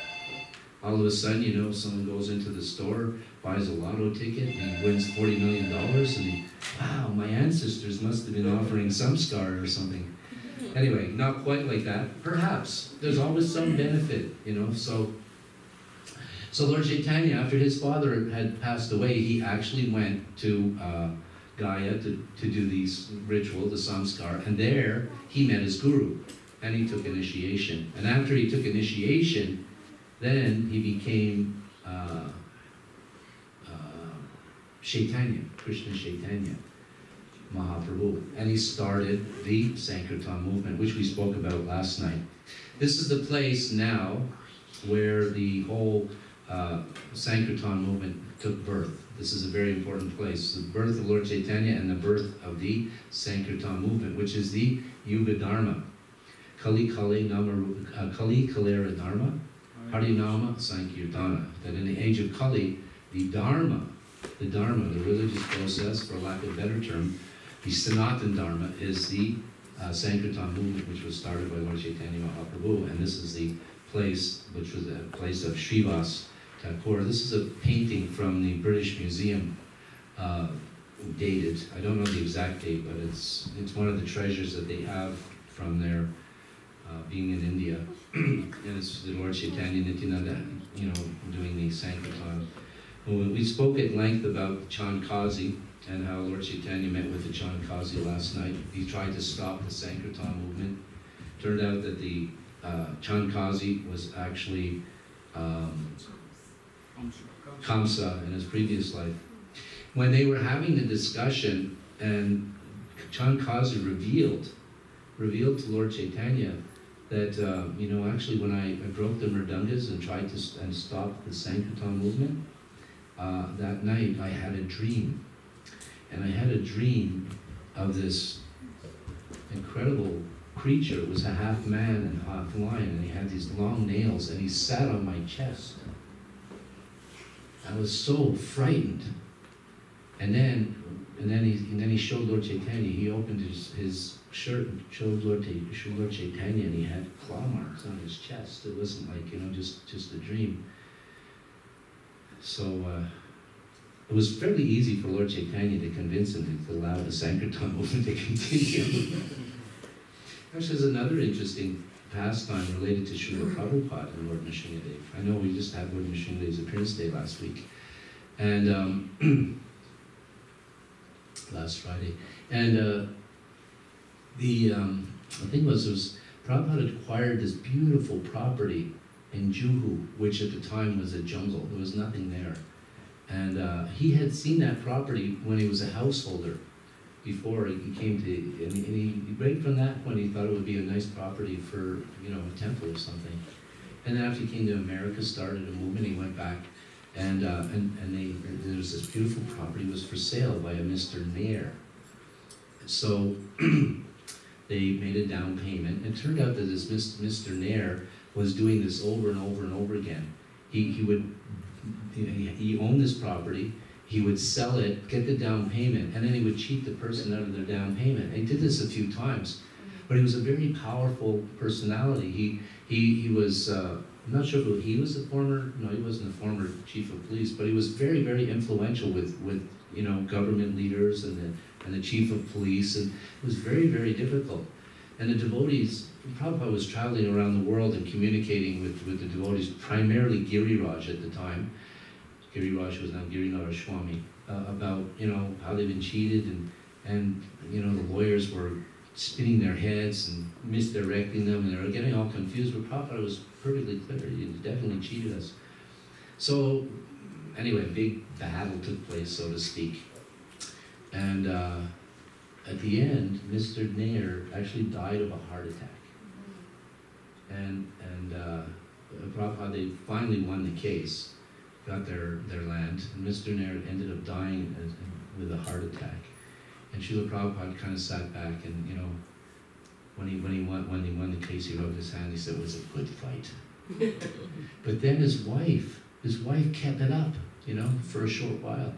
All of a sudden, you know, someone goes into the store, buys a lotto ticket, and he wins $40 million, and wow, my ancestors must have been offering samskar or something. Anyway, not quite like that. Perhaps. There's always some benefit, you know. So Lord Chaitanya, after his father had passed away, he actually went to Gaya to do these rituals, the samskar, and there he met his guru, and he took initiation. And after he took initiation, then he became Chaitanya, Krishna Chaitanya, Mahaprabhu. And he started the Sankirtan movement, which we spoke about last night. This is the place now where the whole Sankirtan movement took birth. This is a very important place. The birth of Lord Chaitanya and the birth of the Sankirtan movement, which is the Yuga Dharma. Kali Kalera Dharma. Harinama Sankirtana, that in the age of Kali, the Dharma, the religious process, for lack of a better term, the Sanatan Dharma is the Sankirtan movement, which was started by Lord Chaitanya Mahaprabhu, and this is the place, which was a place of Srivas Thakur. This is a painting from the British Museum, dated. I don't know the exact date, but it's one of the treasures that they have from their being in India. And it's the Lord Chaitanya Nityananda, you know, doing the Sankirtan. We spoke at length about Chandkazi and how Lord Chaitanya met with the Chandkazi last night. He tried to stop the Sankirtan movement. Turned out that the Chandkazi was actually Kamsa in his previous life. When they were having the discussion, and Chandkazi revealed to Lord Chaitanya that, you know, actually when I broke the Mridungas and tried to stop the Sankirtan movement, that night I had a dream. And I had a dream of this incredible creature. It was a half man and half lion, and he had these long nails, and he sat on my chest. I was so frightened. And then he showed Lord Chaitanya. He opened his shirt and showed Lord Chaitanya, and he had claw marks on his chest. It wasn't like, you know, just a dream. So it was fairly easy for Lord Chaitanya to convince him to allow the Sankirtan movement to continue. Actually, there's another interesting pastime related to Srila Prabhupada and Lord Nrsimhadev. I know we just had Lord Nrsimhadev's appearance day last week, and last Friday. And the thing was Prabhupada acquired this beautiful property in Juhu, which at the time was a jungle. There was nothing there. And he had seen that property when he was a householder before he came to, and he right from that point he thought it would be a nice property for, you know, a temple or something. And then after he came to America, started a movement, he went back, and there was this beautiful property, was for sale by a Mr. Nair. So they made a down payment. It turned out that this Mr. Nair was doing this over and over and over again. He owned this property, he would sell it, get the down payment, and then he would cheat the person out of their down payment. And he did this a few times, but he was a very powerful personality. He was, I'm not sure who he was, he wasn't a former chief of police, but he was very, very influential with you know, government leaders and the chief of police, and it was very, very difficult. And the devotees, Prabhupada was traveling around the world and communicating with the devotees, primarily Giriraj at the time. Giriraj, who is now Girinara Swami, about, you know, how they've been cheated, and you know, the lawyers were spinning their heads and misdirecting them, and they were getting all confused. But Prabhupada was perfectly clear. He definitely cheated us. So anyway, a big battle took place, so to speak. And at the end, Mr. Nair actually died of a heart attack. And Prabhupada, they finally won the case, got their land, and Mr. Nair ended up dying with a heart attack. And Srila Prabhupada kind of sat back, and you know, when he won the case, he rubbed his hand. He said it was a good fight. But then his wife kept it up, you know, for a short while.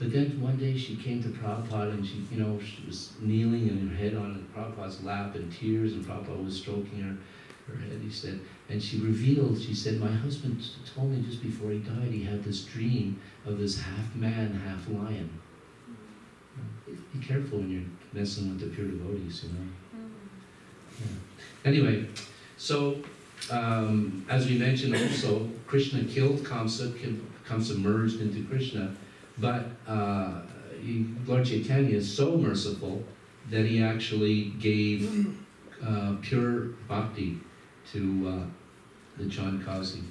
But then one day she came to Prabhupada, and she, you know, she was kneeling and her head on Prabhupada's lap in tears, and Prabhupada was stroking her head. He said, and she revealed, she said, my husband told me just before he died, he had this dream of this half man, half lion. Be careful when you're messing with the pure devotees, you know. Yeah. Anyway, so as we mentioned also, Krishna killed Kamsa. Kamsa merged into Krishna, but Lord Chaitanya is so merciful that he actually gave pure bhakti to the Chandkasi.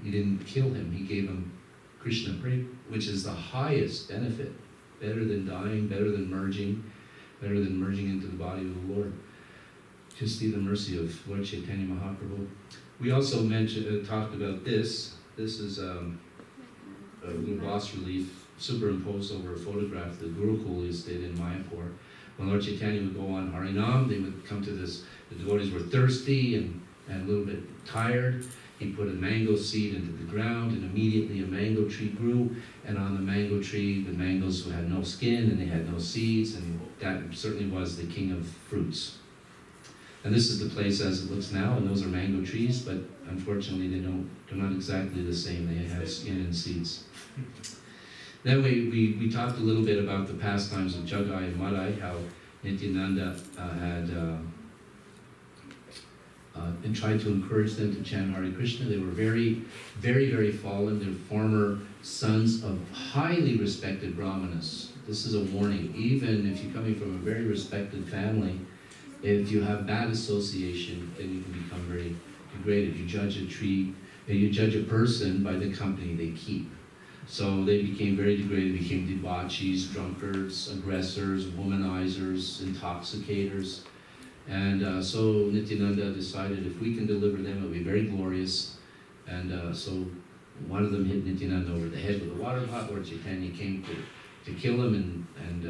He didn't kill him, he gave him Krishna Prem, which is the highest benefit. Better than dying, better than merging into the body of the Lord. Just see the mercy of Lord Chaitanya Mahaprabhu. We also mentioned, talked about this. This is a little bas relief superimposed over a photograph of the Gurukul estate in Mayapur. When Lord Chaitanya would go on Harinam, they would come to this, the devotees were thirsty and a little bit tired. He put a mango seed into the ground, and immediately a mango tree grew, and on the mango tree, the mangoes had no skin and they had no seeds, and that certainly was the king of fruits. And this is the place as it looks now, and those are mango trees, but unfortunately they're not exactly the same. They have skin and seeds. Then we talked a little bit about the pastimes of Jagai and Madai, how Nityananda had and tried to encourage them to chant Hare Krishna. They were very, very, very fallen. They're former sons of highly respected brahmanas. This is a warning. Even if you're coming from a very respected family, if you have bad association, then you can become very degraded. You judge a tree, you judge a person by the company they keep. So they became very degraded, became debauchees, drunkards, aggressors, womanizers, intoxicators. And so Nityananda decided if we can deliver them, it'll be very glorious. And so one of them hit Nityananda over the head with a water pot. Lord Chaitanya came to kill him, and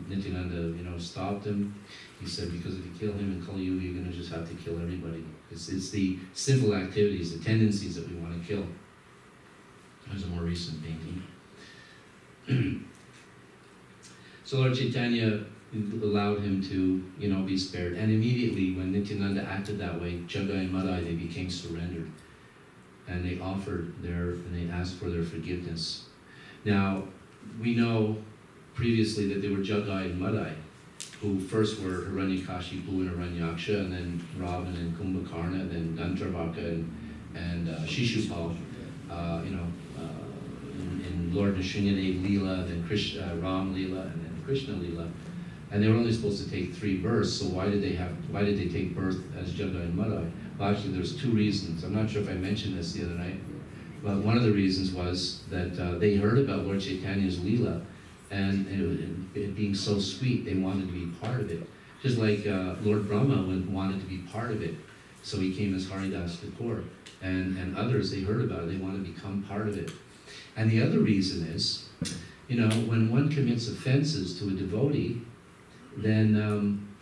Nityananda, you know, stopped him. He said, because if you kill him in Kali Yuga, you're going to just have to kill everybody. It's the sinful activities, the tendencies that we want to kill. There's a more recent painting. So Lord Chaitanya allowed him to, you know, be spared. And immediately when Nityananda acted that way, Jagai and Madai, they became surrendered. And they and they asked for their forgiveness. Now, we know previously that they were Jagai and Madai, who first were Hiranyakashipu and Hiranyaksha, and then Ravan and Kumbhakarna, and then Dantravaka and Shishupal, in Lord Nrsimhadev Leela, then Ram Leela, and then Krishna Leela. And they were only supposed to take 3 births, so why did they take birth as Jagai and Madai? Well, actually, there's 2 reasons. I'm not sure if I mentioned this the other night, but one of the reasons was that they heard about Lord Chaitanya's Leela, and it being so sweet, they wanted to be part of it. Just like Lord Brahma wanted to be part of it, so he came as Haridas Thakur. And others, they heard about it, they want to become part of it. And the other reason is, you know, when one commits offenses to a devotee, then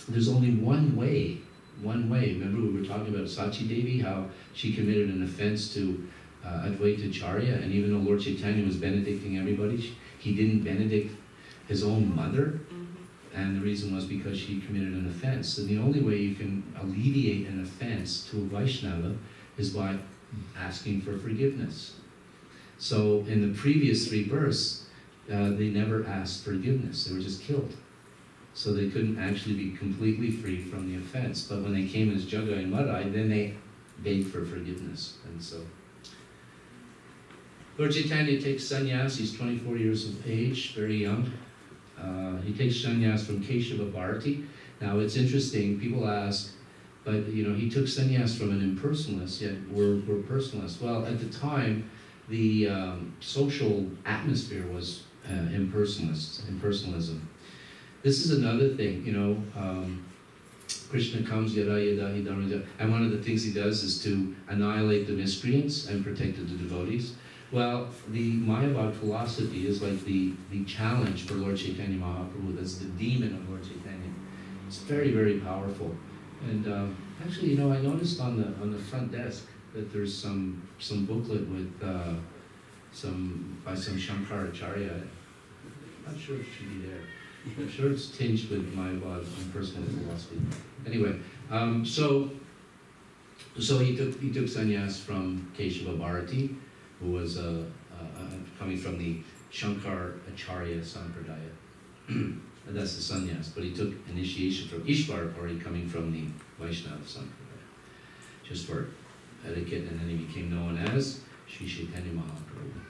there's only one way. Remember we were talking about Sachi Devi, how she committed an offense to Advaitacharya, and even though Lord Chaitanya was benedicting everybody, he didn't benedict his own mother, and the reason was because she committed an offense. And the only way you can alleviate an offense to a Vaishnava is by asking for forgiveness. So in the previous 3 births, they never asked forgiveness, they were just killed. So they couldn't actually be completely free from the offense. But when they came as Jagai and Madai, then they begged for forgiveness. And so Lord Chaitanya takes sannyas. He's 24 years of age, very young. He takes sannyas from Keshava Bharati. Now it's interesting, people ask, but he took sannyas from an impersonalist, yet we're personalists. Well, at the time, the social atmosphere was impersonalism. This is another thing, Krishna comes, yada yada yada, and one of the things he does is to annihilate the miscreants and protect the devotees. Well, the Mayavad philosophy is like the challenge for Lord Chaitanya Mahaprabhu. That's the demon of Lord Chaitanya. It's very, very powerful. And actually, I noticed on the front desk that there's some booklet with by some Shankaracharya. I'm not sure it should be there. I'm sure it's tinged with Mayavad and personal philosophy. Anyway, so he took sannyas from Keshava Bharati, who was coming from the Shankaracharya Sampradaya. And that's the sannyas. But he took initiation from Ishvara, or coming from the Vaishnava Sampradaya, just for etiquette, and then he became known as Sri Chaitanya Mahaprabhu.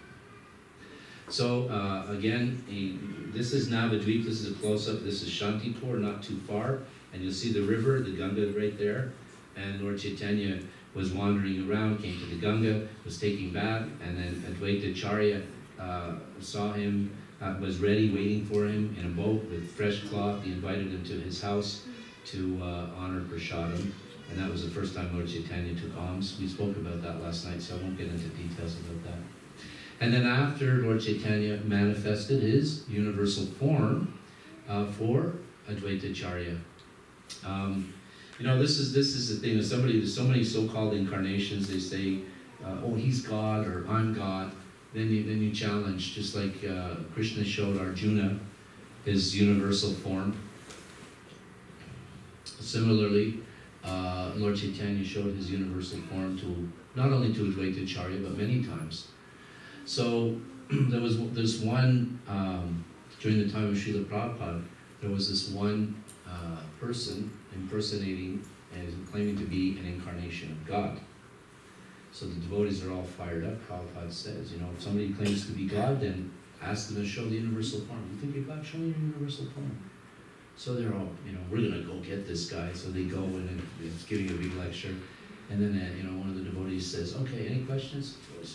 So again, this is Navadvip, this is a close-up, this is Shantipur, not too far, and you'll see the river, the Ganga right there, and Lord Chaitanya was wandering around, came to the Ganga, was taking bath, and then Advaita Acharya saw him, was ready, waiting for him in a boat with fresh cloth. He invited him to his house to honor Prasadam, and that was the first time Lord Chaitanya took alms. We spoke about that last night, so I won't get into details about that. And then after Lord Chaitanya manifested his universal form for Advaita Acharya. This is the thing. There's so many so-called incarnations. They say, "Oh, he's God," or "I'm God." Then you challenge, just like Krishna showed Arjuna his universal form. Similarly, Lord Chaitanya showed his universal form to not only to Advaita Acharya, but many times. So there's one during the time of Srila Prabhupada. There was this one person impersonating and claiming to be an incarnation of God. So the devotees are all fired up. Prabhupada says, if somebody claims to be God, then ask them to show the universal form. You think you're God? Show me your universal form. So they're all, we're going to go get this guy. So they go and it's giving a big lecture. And then, one of the devotees says, "Okay, any questions?" He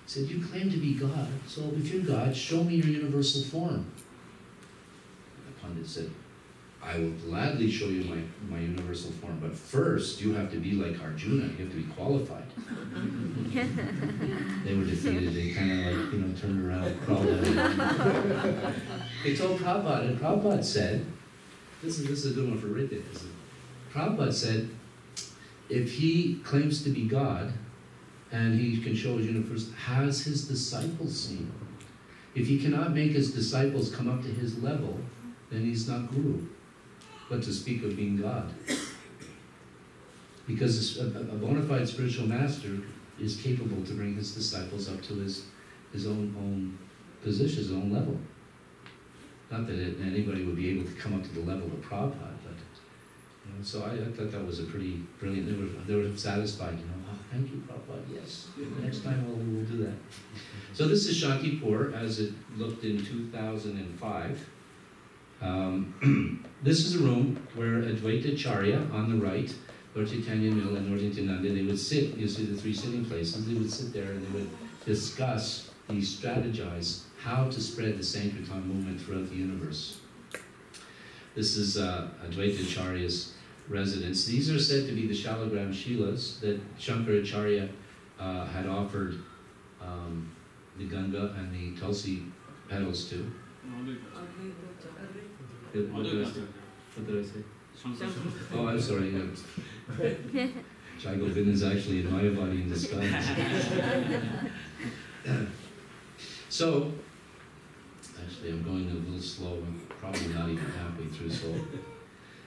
said, "You claim to be God. So if you're God, show me your universal form." The Pandit said, "I will gladly show you my universal form, but first you have to be like Arjuna, you have to be qualified." They were defeated, they kind of turned around, crawled out. They told Prabhupada, and Prabhupada said, this is a good one for Rita. Prabhupada said, if he claims to be God, and he can show his universe, has his disciples seen? If he cannot make his disciples come up to his level, then he's not Guru. But to speak of being God. Because a bona fide spiritual master is capable to bring his disciples up to his own position, his own level. Not that anybody would be able to come up to the level of Prabhupada, but so I thought that was a pretty brilliant. They were satisfied, "Oh, thank you, Prabhupada. Yes, next time we'll do that." So this is Shantipur as it looked in 2005. This is a room where Advaita Acharya on the right, Lord Chaitanya Mil and Lord Nityananda, they would sit. You see the three sitting places. They would sit there and they would discuss, strategize how to spread the Sankirtan movement throughout the universe. This is Advaita Acharya's residence. These are said to be the Shalagram Shilas that Shankaracharya had offered the Ganga and the Tulsi petals to. What did I say? Oh, I'm sorry. Jai Govinda is actually in Mayavadi in disguise. So, actually, I'm going a little slow. I'm probably not even halfway through. So,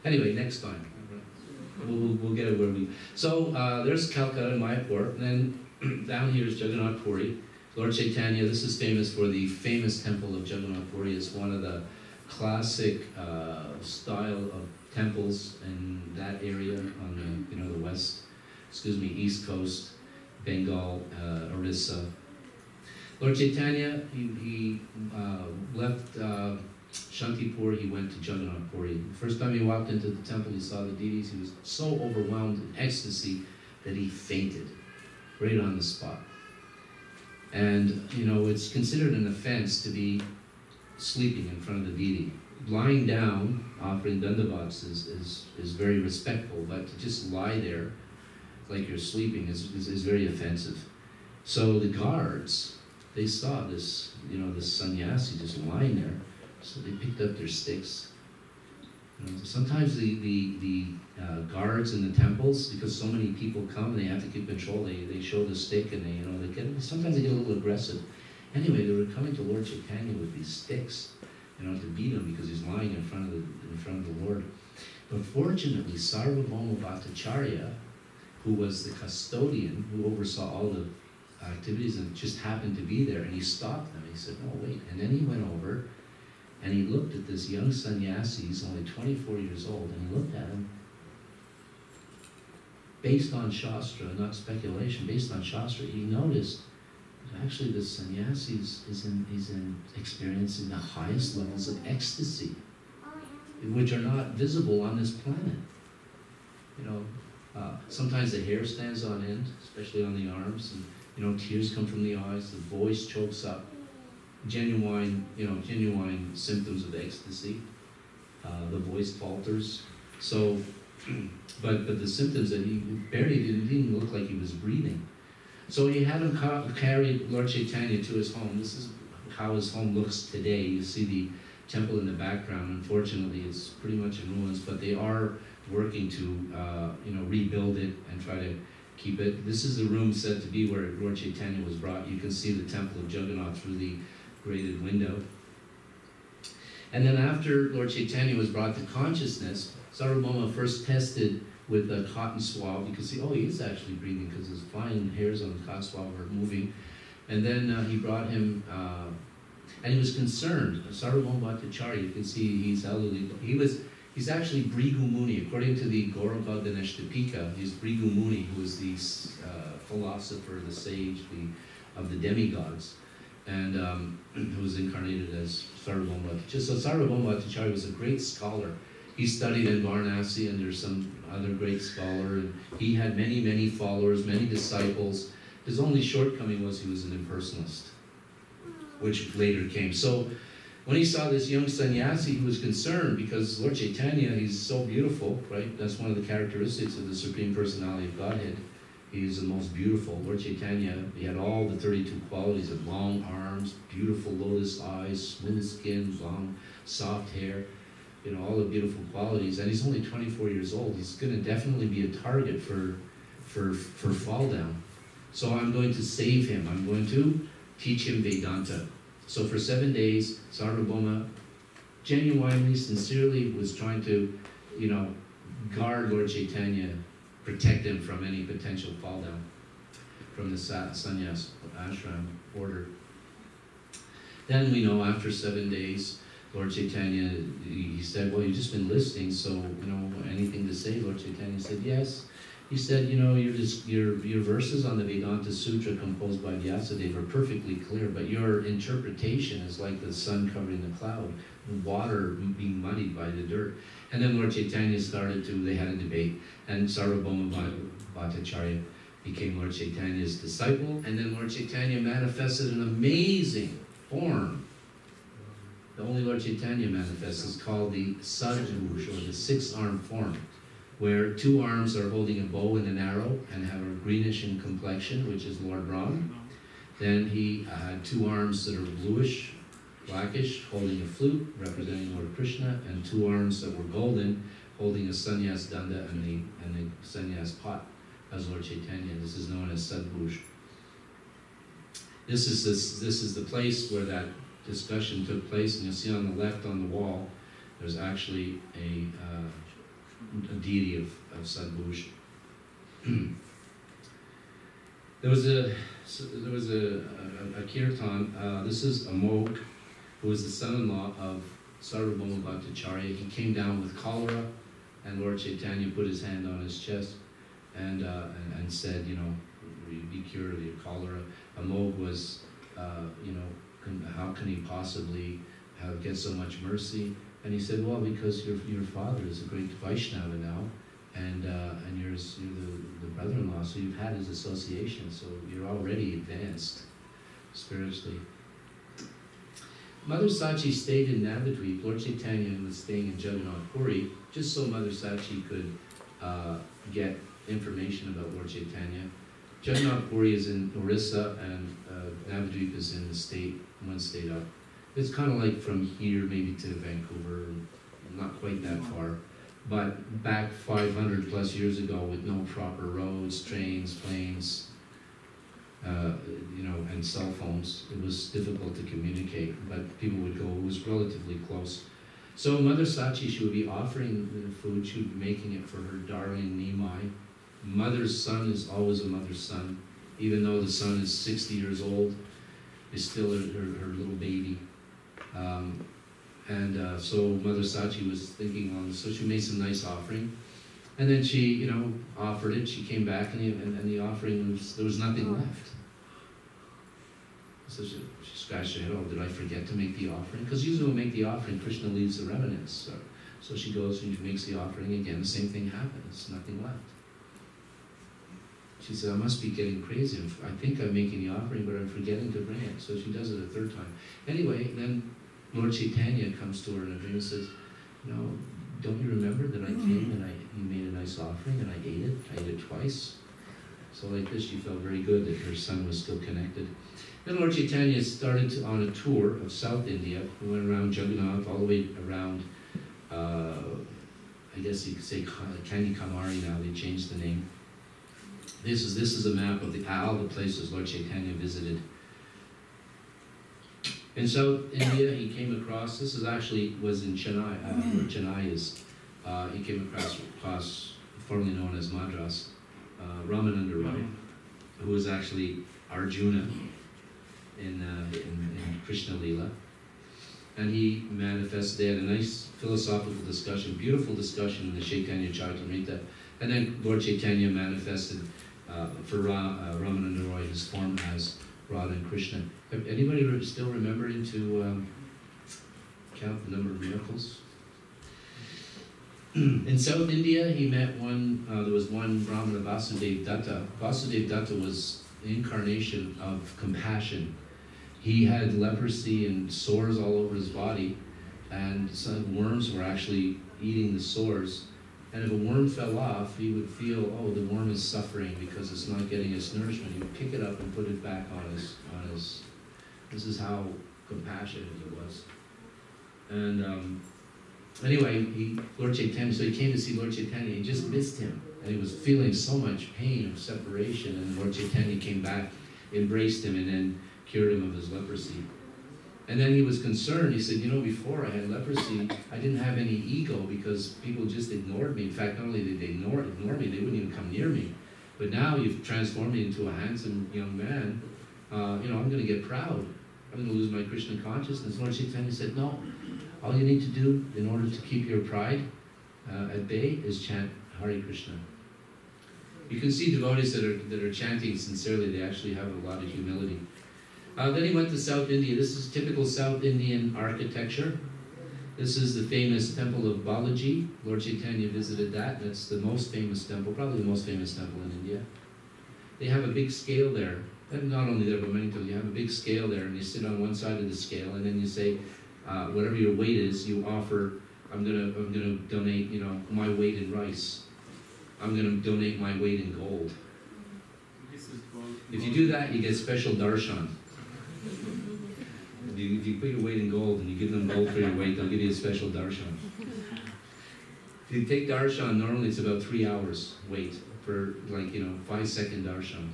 anyway, next time we'll get it where we. So there's Calcutta and Mayapur. And then down here is Jagannath Puri. Lord Chaitanya. This is famous for the famous temple of Jagannath Puri. It's one of the classic style of temples in that area on the the east coast, Bengal, Orissa. Lord Chaitanya, he left Shantipur, he went to Jagannath Puri. The first time he walked into the temple, he saw the deities. He was so overwhelmed in ecstasy that he fainted right on the spot. And, you know, it's considered an offense to be sleeping in front of the deity. Lying down, offering dandavats is very respectful, but to just lie there like you're sleeping is very offensive. So the guards, they saw this, you know, this sannyasi just lying there, so they picked up their sticks. You know, sometimes the guards in the temples, because so many people come, they have to keep control. They show the stick, and sometimes they get a little aggressive. Anyway, they were coming to Lord Chaitanya with these sticks, you know, to beat him because he's lying in front of the Lord. But fortunately, Sarvabhauma Bhattacharya, who was the custodian, who oversaw all the activities and just happened to be there, and he stopped them. He said, "Oh, wait." And then he went over and he looked at this young sannyasi. He's only 24 years old, and he looked at him based on Shastra, not speculation, based on Shastra. He noticed that actually this sannyasi is experiencing the highest levels of ecstasy, which are not visible on this planet. You know, sometimes the hair stands on end, especially on the arms, and you know, tears come from the eyes, the voice chokes up, genuine symptoms of ecstasy. The voice falters. So, but the symptoms that he buried, it didn't even look like he was breathing. So he had him carry Lord Chaitanya to his home. This is how his home looks today. You see the temple in the background. Unfortunately, it's pretty much in ruins, but they are working to rebuild it and try to keep it. This is the room said to be where Lord Chaitanya was brought. You can see the temple of Jagannath through the grated window. And then after Lord Chaitanya was brought to consciousness, Sarvabhauma first tested with a cotton swab. You can see, oh, he is actually breathing because his fine hairs on the cotton swab are moving. And then he brought him, and he was concerned. Sarvabhauma Bhattacharya, you can see he's elderly. He's actually Bhrigu Muni. According to the Gaurava Ganeshthapika, he's Bhrigu Muni, who was the philosopher, the sage of the demigods, and who was incarnated as Sarvabhauma Bhattacharya. So Sarvabhauma Bhattacharya was a great scholar. He studied in Varanasi, and there's some other great scholar, and he had many, many followers, many disciples. His only shortcoming was he was an impersonalist, which later came. So when he saw this young sannyasi, he was concerned because Lord Chaitanya, he's so beautiful, right? That's one of the characteristics of the Supreme Personality of Godhead. He's the most beautiful. Lord Chaitanya, he had all the 32 qualities of long arms, beautiful lotus eyes, smooth skin, long, soft hair, you know, all the beautiful qualities. And he's only 24 years old. He's going to definitely be a target for fall down. So I'm going to save him. I'm going to teach him Vedanta. So for 7 days, Sarvabhauma genuinely, sincerely was trying to, you know, guard Lord Chaitanya, protect him from any potential fall down from the sannyas ashram order. Then we know after 7 days, Lord Chaitanya, he said, well, you've just been listening, so, you know, anything to say? Lord Chaitanya said, yes. He said, you know, your verses on the Vedanta Sutra composed by Vyasadeva are perfectly clear, but your interpretation is like the sun covering the cloud, the water being muddied by the dirt. And then Lord Chaitanya they had a debate, and Sarvabhauma Bhattacharya became Lord Chaitanya's disciple, and then Lord Chaitanya manifested an amazing form. The only Lord Chaitanya manifests is called the Sadhush, or the six-armed form, where two arms are holding a bow and an arrow and have a greenish in complexion, which is Lord Ram. Then he had two arms that are bluish, blackish, holding a flute, representing Lord Krishna, and two arms that were golden, holding a sannyas danda and the sannyas pot as Lord Chaitanya. This is known as Sadhush. This is the place where that discussion took place, and you'll see on the left on the wall, there's actually a deity of Sadhush. There was a kirtan. This is Amog, who was the son-in-law of Sarvabhauma Bhattacharya. He came down with cholera, and Lord Chaitanya put his hand on his chest and said, you know, be cured of your cholera. Amog was how can he possibly get so much mercy? And he said, well, because your father is a great Vaishnava now, and you're the brother-in-law, so you've had his association, so you're already advanced spiritually. Mother Sachi stayed in Navadvip. Lord Chaitanya was staying in Jagannath Puri, just so Mother Sachi could get information about Lord Chaitanya. Jagannath Puri is in Orissa, and Navadvip is in the state, one state up. It's kind of like from here maybe to Vancouver, not quite that far. But back 500 plus years ago, with no proper roads, trains, planes, and cell phones, it was difficult to communicate, but people would go, it was relatively close. So Mother Sachi, she would be offering the food, she would be making it for her darling Nimai. Mother's son is always a mother's son, even though the son is 60 years old, is still her little baby. So Mother Sachi was thinking on this, so she made some nice offering. And then she, offered it, she came back and the offering there was nothing left. So she scratched her head, oh, did I forget to make the offering? Because usually when we make the offering, Krishna leaves the remnants. So she goes and she makes the offering again, the same thing happens, nothing left. She said, I must be getting crazy. I think I'm making the offering, but I'm forgetting to bring it. So she does it a third time. Anyway, then Lord Chaitanya comes to her in a dream and says, don't you remember that I came and you made a nice offering and I ate it? I ate it twice. So like this, she felt very good that her son was still connected. Then Lord Chaitanya started on a tour of South India. We went around Jagannath, all the way around, I guess you could say Kanyakumari now, they changed the name. This is a map of all the places Lord Chaitanya visited. In South India, he came across, was in Chennai, where Chennai is. He came across formerly known as Madras, Ramananda Roy, who was actually Arjuna in Krishna Lila. And he manifested, they had a nice philosophical discussion, beautiful discussion in the Chaitanya Charitamrita. And then Lord Chaitanya manifested for Ramananda Roy his form as Radha and Krishna. Anybody still remembering to count the number of miracles? In South India, he met there was one Brahmana, Vasudev Datta. Vasudev Datta was the incarnation of compassion. He had leprosy and sores all over his body, and some worms were actually eating the sores. And if a worm fell off, he would feel, oh, the worm is suffering because it's not getting its nourishment. He would pick it up and put it back on his. This is how compassionate he was. And anyway, Lord Chaitanya, so he came to see Lord Chaitanya. He just missed him, and he was feeling so much pain of separation. And Lord Chaitanya came back, embraced him, and then cured him of his leprosy. And then he was concerned. He said, before I had leprosy, I didn't have any ego because people just ignored me. In fact, not only did they ignore me, they wouldn't even come near me. But now you've transformed me into a handsome young man. I'm going to get proud. I'm going to lose my Krishna consciousness. Lord Chaitanya said, no. All you need to do in order to keep your pride at bay is chant Hare Krishna. You can see devotees that are chanting sincerely. They actually have a lot of humility. Then he went to South India. This is typical South Indian architecture. This is the famous temple of Balaji. Lord Chaitanya visited that. That's the most famous temple, probably the most famous temple in India. They have a big scale there. And not only there, but many times you have a big scale there, and you sit on one side of the scale, and then you say, whatever your weight is, you offer, I'm gonna donate, my weight in rice. I'm gonna donate my weight in gold. If you do that, you get special darshan. If you put your weight in gold and you give them gold for your weight, they'll give you a special darshan. If you take darshan, normally it's about 3 hours wait for 5-second darshan.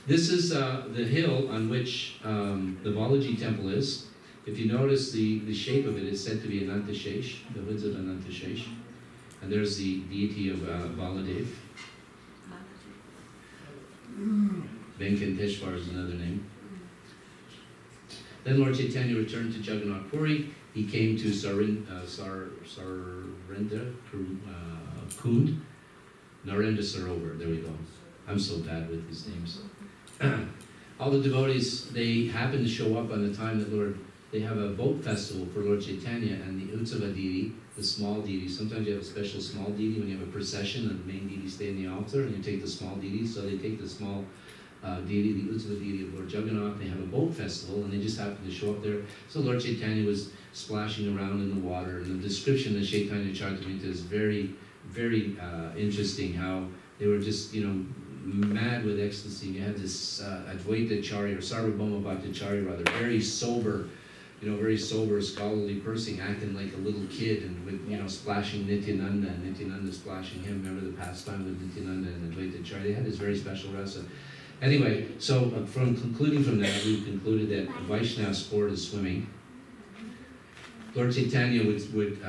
This is the hill on which the Balaji temple is. If you notice the shape of it is said to be Anantashesh, the hoods of Anantashesh. And there's the deity of Baladev. Venkateshwar is another name. Then Lord Chaitanya returned to Jagannath Puri. He came to Sarendra Kund, Narendra Sarovar. There we go. I'm so bad with these names. all the devotees, they happen to show up on the time that they have a boat festival for Lord Chaitanya, and the Utsava deity, the small deity, sometimes you have a special small deity when you have a procession and the main deity stay in the altar, and you take the small deity, so they take the small deity, the Utsava deity of Lord Jagannath, they have a boat festival, and they just happen to show up there. So Lord Chaitanya was splashing around in the water, and the description of Chaitanya Charitamrita is very, very interesting, how they were just, mad with ecstasy. You had this Advaita Charya, or Sarvabhauma Bhattacharya rather, very sober, scholarly person, acting like a little kid, and with, splashing Nityananda, and Nityananda splashing him. Remember the pastime with Nityananda and Advaita Charya? They had this very special rasa. Anyway, so from concluding from that, we've concluded that the Vaishnava sport is swimming. Lord Chaitanya would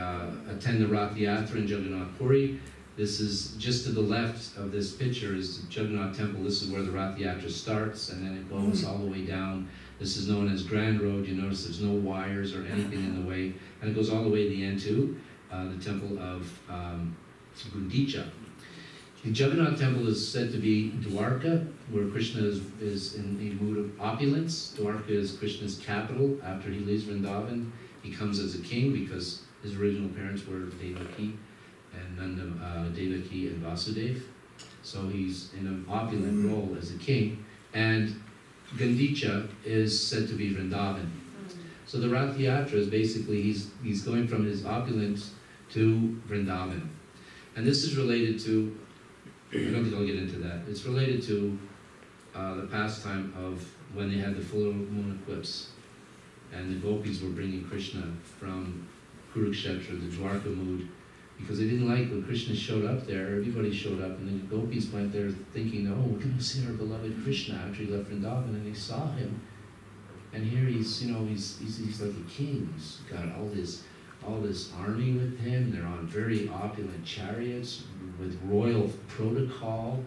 attend the Rath Yatra in Jagannath Puri. This is just to the left of this picture is the Jagannath Temple. This is where the Rath Yatra starts, and then it goes all the way down. This is known as Grand Road. You notice there's no wires or anything in the way, and it goes all the way to the end to the temple of Gundicha. The Jagannath Temple is said to be Dwarka, where Krishna is in a mood of opulence. Dwarka is Krishna's capital. After he leaves Vrindavan, he comes as a king because his original parents were Devaki and Nanda, Devaki and Vasudev. So he's in an opulent role as a king. And Gandicha is said to be Vrindavan. So the Rath Yatra is basically, he's going from his opulence to Vrindavan. And this is related to, I don't think I'll get into that. It's related to the pastime of when they had the full moon eclipse. And the gopis were bringing Krishna from Kurukshetra, the Dwarka mood, because they didn't like when Krishna showed up there. Everybody showed up, and the gopis went there thinking, oh, we're going to see our beloved Krishna after he left Vrindavan, and they saw him. And here he's, he's like a king. He's got all this army with him. They're on very opulent chariots with royal protocol.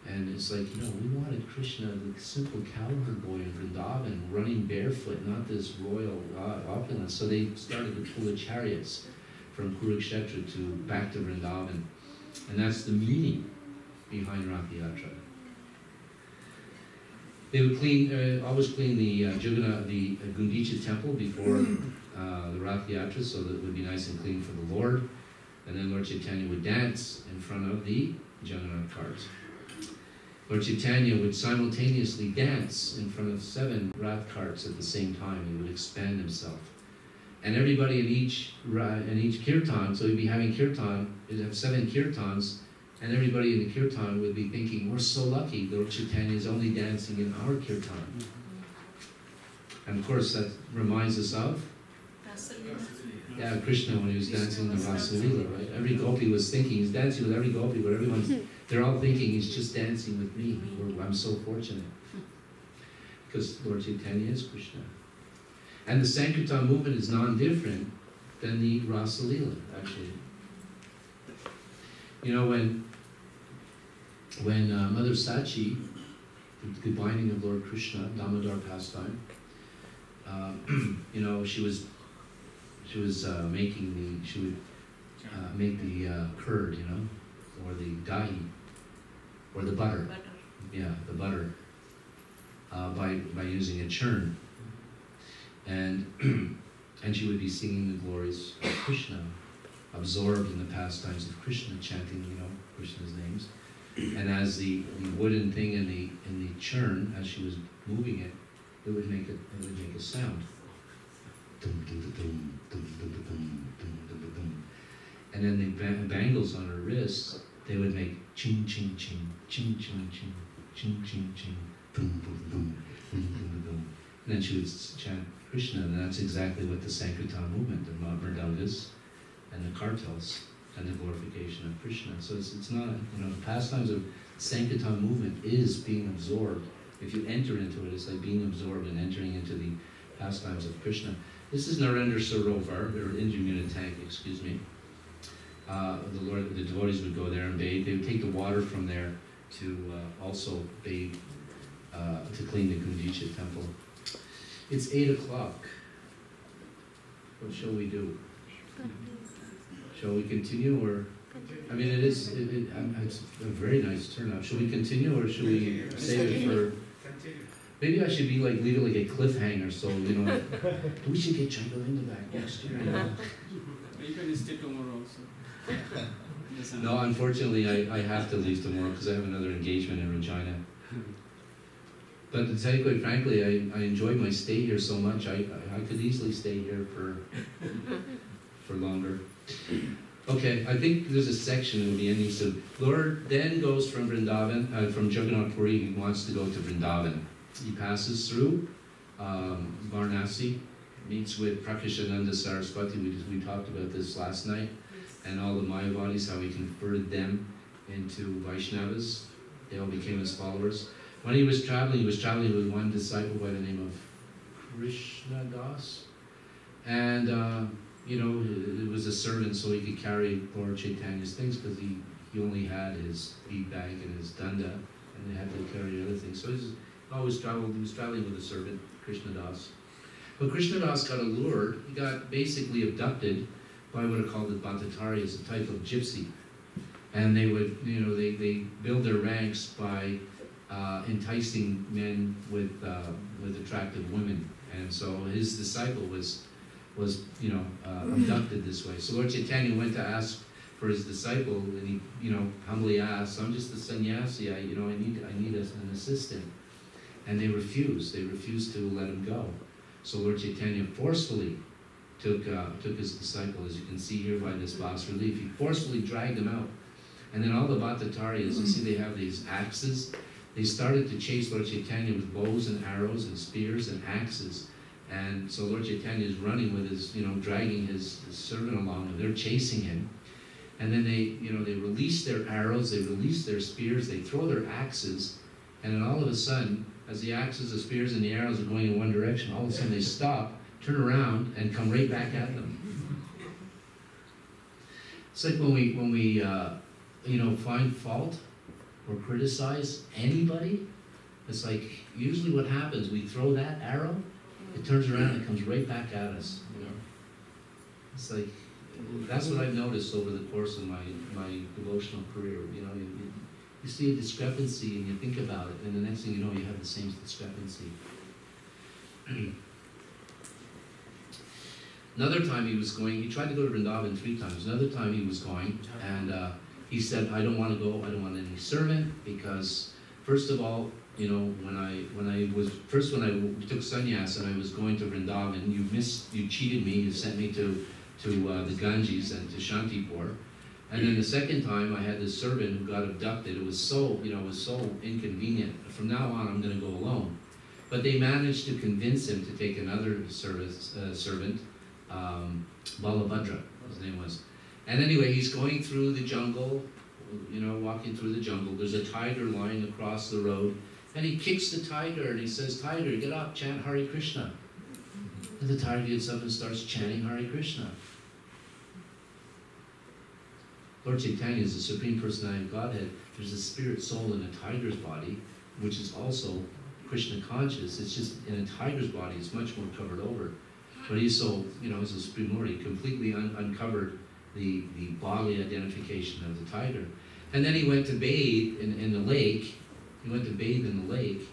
And it's like, we wanted Krishna, the simple cowherd boy in Vrindavan, running barefoot, not this royal opulence. So they started to pull the chariots from Kurukshetra to back to Vrindavan. And that's the meaning behind Rath Yatra. They would always clean the Gundicha temple before the Rath Yatra, so that it would be nice and clean for the Lord. And then Lord Chaitanya would dance in front of the Jagannath carts. Lord Chaitanya would simultaneously dance in front of 7 Rath carts at the same time. He would expand himself. And everybody in each kirtan, so he'd be having kirtan, he'd have 7 kirtans, and everybody in the kirtan would be thinking, we're so lucky, Lord Chaitanya is only dancing in our kirtan. And of course that reminds us of Krishna when he was dancing in the Rasalila, right? Every gopi was thinking, he's dancing with every gopi, but they're all thinking he's just dancing with me. I'm so fortunate. Because Lord Chaitanya is Krishna. And the Sankirtan movement is non-different than the Rasalila, actually. When Mother Sachi, the binding of Lord Krishna, Damodar pastime, she would make the curd, or the dahi, or the butter. Yeah, the butter, by using a churn. And she would be singing the glories of Krishna, absorbed in the pastimes of Krishna, chanting, Krishna's names. And as the wooden thing in the churn, as she was moving it, it would make a sound. And then the bangles on her wrists, they would make ching ching ching, ching ching ching, ching ching ching, boom boom boom, boom boom boom. And then she would chant Krishna, and that's exactly what the Sankirtan movement, the Mridangas and the kartals, and the glorification of Krishna. So it's not, the pastimes of Sankirtan movement is being absorbed. If you enter into it, it's like being absorbed and entering into the pastimes of Krishna. This is Narendra Sarovar, or Indra tank, excuse me. The devotees would go there and bathe. They would take the water from there to also bathe, to clean the Gundicha temple. It's 8 o'clock. What shall we do? Shall we continue, or? I mean, it's a very nice turnout. Shall we continue, or should we save it for? Maybe I should be like, leave it like a cliffhanger, so, you know, we should get Chaitanya back next year. You know? You can stay tomorrow also. Yes, No, unfortunately, I have to leave tomorrow because I have another engagement in Regina. But to tell you quite frankly, I enjoyed my stay here so much, I could easily stay here for longer. Okay, I think there's a section that will be ending soon. Lord then goes from Vrindavan, from Jagannath Puri, he wants to go to Vrindavan. He passes through Varanasi, meets with Prakashananda Saraswati, we talked about this last night, and all the Mayavadis, how he converted them into Vaishnavas. They all became his followers. When he was traveling with one disciple by the name of Krishna Das. And, you know, it was a servant so he could carry Lord Chaitanya's things because he only had his bead bag and his danda, and they had to carry other things. So he was traveling with a servant, Krishna Das. But Krishna Das got allured, he got basically abducted by what are called the Bhattacharya, a type of gypsy. And they would, you know, they build their ranks by enticing men with attractive women. And so his disciple was you know, abducted this way. So Lord Chaitanya went to ask for his disciple, and he, you know, humbly asked, I'm just a sannyasi, I need an assistant. And they refused to let him go. So Lord Chaitanya forcefully took his disciple, as you can see here by this bas relief. He forcefully dragged him out. And then all the Bhattacharya, you see they have these axes. They started to chase Lord Chaitanya with bows and arrows and spears and axes. And so Lord Chaitanya is running with his, you know, dragging his servant along, and they're chasing him. And then they, you know, they release their arrows, they release their spears, they throw their axes, and then all of a sudden, as the axes, the spears, and the arrows are going in one direction, all of a sudden they stop, turn around, and come right back at them. It's like when we you know, find fault or criticize anybody, it's like usually what happens, we throw that arrow, it turns around and it comes right back at us, you know. It's like, that's what I've noticed over the course of my devotional career. You know, you see a discrepancy and you think about it, and the next thing you know, you have the same discrepancy. Another time he was going, he tried to go to Vrindavan 3 times. Another time he was going, and he said, I don't want to go, I don't want any servant, because first of all, you know, when I took sannyas and I was going to Vrindavan, you cheated me, you sent me to the Ganges and to Shantipur. And then the second time I had this servant who got abducted. It was so, you know, it was so inconvenient. From now on, I'm going to go alone. But they managed to convince him to take another servant, Balabhadra, his name was. And anyway, he's going through the jungle, you know, walking through the jungle. There's a tiger lying across the road. And he kicks the tiger and he says, Tiger, get up, chant Hare Krishna. And the tiger gets up and starts chanting Hare Krishna. Lord Chaitanya is the Supreme Personality of Godhead. There's a spirit soul in a tiger's body, which is also Krishna conscious. It's just in a tiger's body, it's much more covered over. But he's so, you know, he's a Supreme Lord. He completely uncovered the bodily identification of the tiger. And then he went to bathe in the lake. He went to bathe in the lake,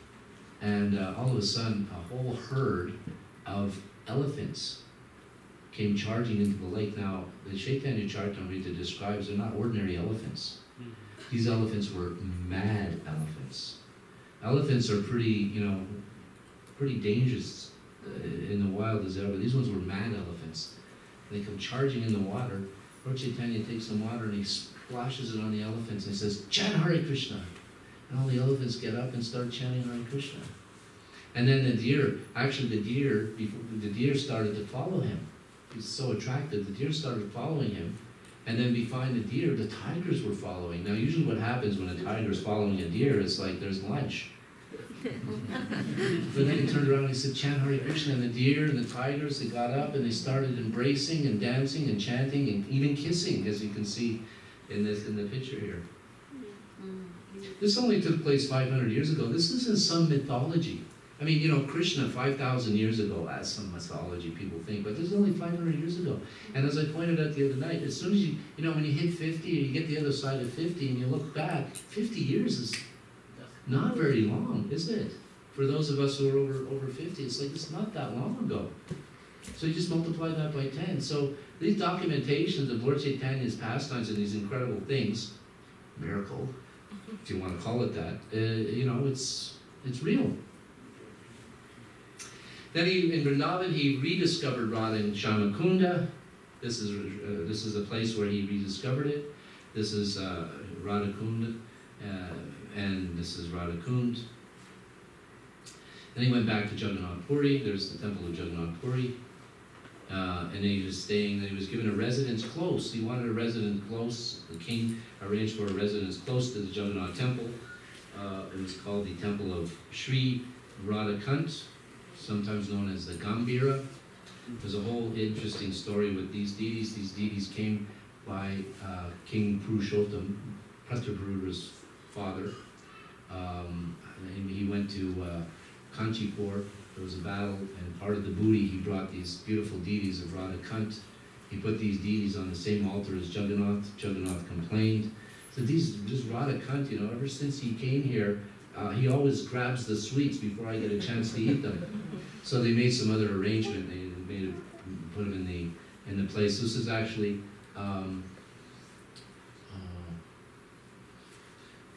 and all of a sudden, a whole herd of elephants came charging into the lake. Now, the Chaitanya Charitamrita describes they're not ordinary elephants. These elephants were mad elephants. Elephants are pretty, you know, pretty dangerous in the wild as ever. These ones were mad elephants. They come charging in the water. Lord Chaitanya takes some water and he splashes it on the elephants and says, chant Hare Krishna. And all the elephants get up and start chanting Hare Krishna. And then the deer started to follow him. He's so attractive, the deer started following him. And then behind the deer, the tigers were following. Now, usually what happens when a tiger is following a deer, it's like there's lunch. But then he turned around and he said, chant Hare Krishna. And the deer and the tigers, they got up and they started embracing and dancing and chanting and even kissing, as you can see in the picture here. This only took place 500 years ago. This isn't some mythology. I mean, you know, Krishna 5,000 years ago, as some mythology people think, but this is only 500 years ago. And as I pointed out the other night, as soon as you know, when you hit 50 or you get the other side of 50 and you look back, 50 years is not very long, is it? For those of us who are over 50, it's like it's not that long ago. So you just multiply that by 10. So these documentations of Lord Chaitanya's pastimes and these incredible things, miracle, if you want to call it that, it's real. Then in Vrindavan, he rediscovered Radha in Shamakunda. This is a place where he rediscovered it. This is Radha Kund, and this is Radha Kund. Then he went back to Jagannath Puri. There's the temple of Jagannath Puri. And he was staying, he was given a residence close. He wanted a residence close. The king arranged for a residence close to the Jagannath temple. It was called the temple of Sri Radhakant, sometimes known as the Gambhira. There's a whole interesting story with these deities. These deities came by King Purushottam, Prataparudра's father. And he went to Kanchipur. There was a battle, and part of the booty, he brought these beautiful deities of Radhakant. He put these deities on the same altar as Jagannath. Jagannath complained. So this Radhakant, ever since he came here, he always grabs the sweets before I get a chance to eat them. So they made some other arrangement. They put him in the place. This is actually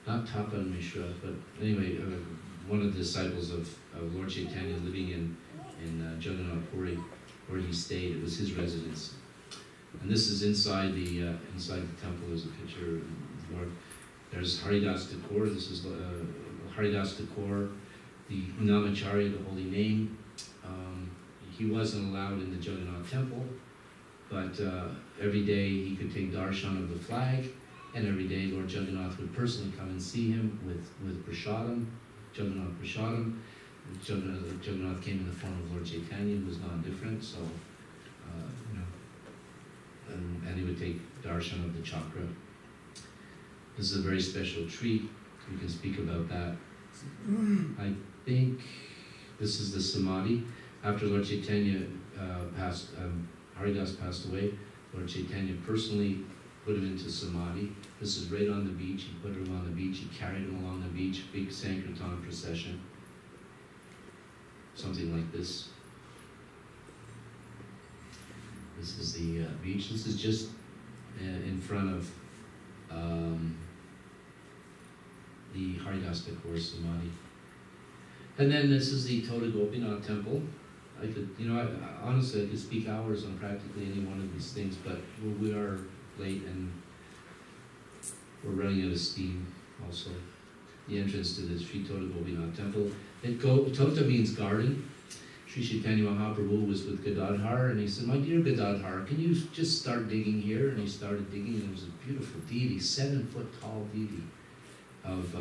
not Tapan Mishra, but anyway, one of the disciples of Lord Chaitanya living in Jagannath Puri, where he stayed. It was his residence. And this is inside the temple. There's a picture of Lord. There's Haridas Thakur. This is Haridas Thakur, the Namacharya, the holy name. He wasn't allowed in the Jagannath temple, but every day he could take darshan of the flag, and every day Lord Jagannath would personally come and see him with prasadam, Jagannath prasadam. Jagannath came in the form of Lord Chaitanya, who was non-different, so, and he would take darshan of the chakra. This is a very special treat. We can speak about that. I think this is the samadhi. After Lord Chaitanya Haridas passed away, Lord Chaitanya personally put him into samadhi. This is right on the beach. He put him on the beach. He carried him along the beach, big Sankirtan procession. Something like this. This is the beach. This is just in front of the Haridas Thakur Samadhi. And then this is the Toda Gopinath temple. I could, honestly, I could speak hours on practically any one of these things, but we are late and we're running out of steam also. The entrance to the Sri Toda Gopinath temple. Tota means garden. Sri Chaitanya Mahaprabhu was with Gadadhar, and he said, "My dear Gadadhar, can you just start digging here?" And he started digging, and there was a beautiful deity, 7-foot tall deity of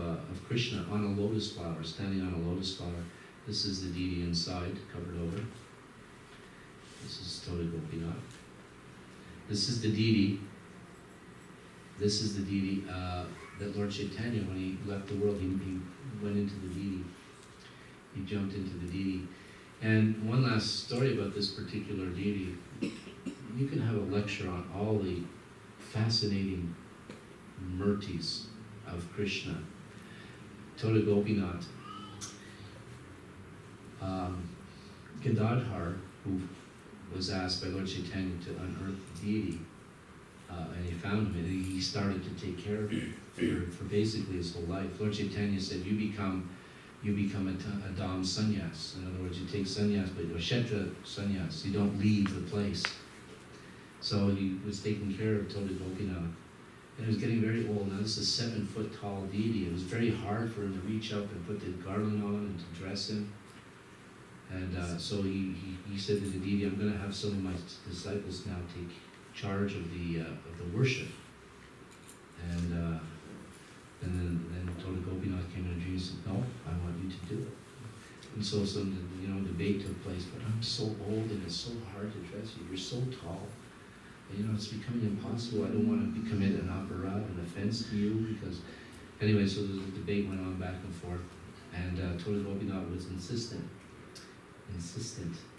Krishna on a lotus flower, standing on a lotus flower. This is the deity inside, covered over. This is Toda Gopinath. This is the deity. This is the deity that Lord Chaitanya, when he left the world, he went into the deity. He jumped into the deity. And one last story about this particular deity. You can have a lecture on all the fascinating murtis of Krishna. Toda Gopinath. Gadadhar, who was asked by Lord Chaitanya to unearth the deity, and he found him, and he started to take care of him for basically his whole life. Lord Chaitanya said, you become a Dham sannyas. In other words, you take sannyas, but you're Kshetra sannyas. You don't leave the place. So he was taking care of Toda Gopinath. And he was getting very old. Now this is a 7-foot tall deity. It was very hard for him to reach up and put the garland on and to dress him. And so he said to the deity, I'm going to have some of my disciples now take charge of the worship. And then Toda Gopinath came in a dream and said, no, I want you to do it. And so some debate took place, but I'm so old and it's so hard to dress you. You're so tall. And, it's becoming impossible. I don't want to commit an aparad, an offense to you, because anyway, so the debate went on back and forth, and Toda Gopinath was insistent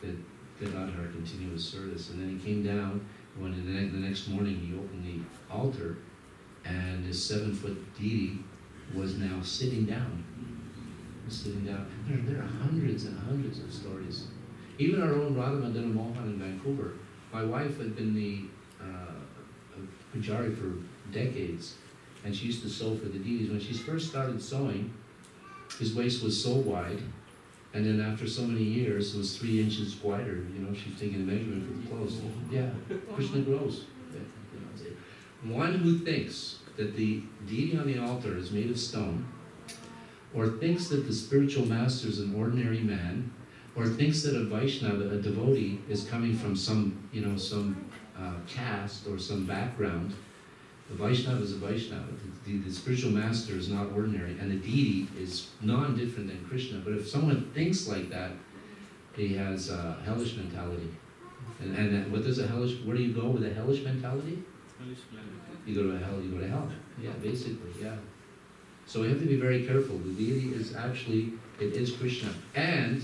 that Gadadhar continue his service. And then he came down, when the next morning he opened the altar, and his 7-foot deity was now sitting down. sitting down. There are hundreds and hundreds of stories. Even our own Radha Madana Mohan in Vancouver. My wife had been the pujari for decades, and she used to sew for the deities. When she first started sewing, his waist was so wide, and then after so many years, it was 3 inches wider. You know, she's taking a measurement for the clothes. Yeah, Krishna grows. One who thinks that the deity on the altar is made of stone, or thinks that the spiritual master is an ordinary man, or thinks that a Vaishnava, a devotee, is coming from some, caste or some background. The Vaishnava is a Vaishnava. The spiritual master is not ordinary, and the deity is non-different than Krishna. But if someone thinks like that, he has a hellish mentality. And what does a hellish? Where do you go with a hellish mentality? You go to hell. You go to hell. Yeah, basically, yeah. So we have to be very careful. The deity is actually, it is Krishna. And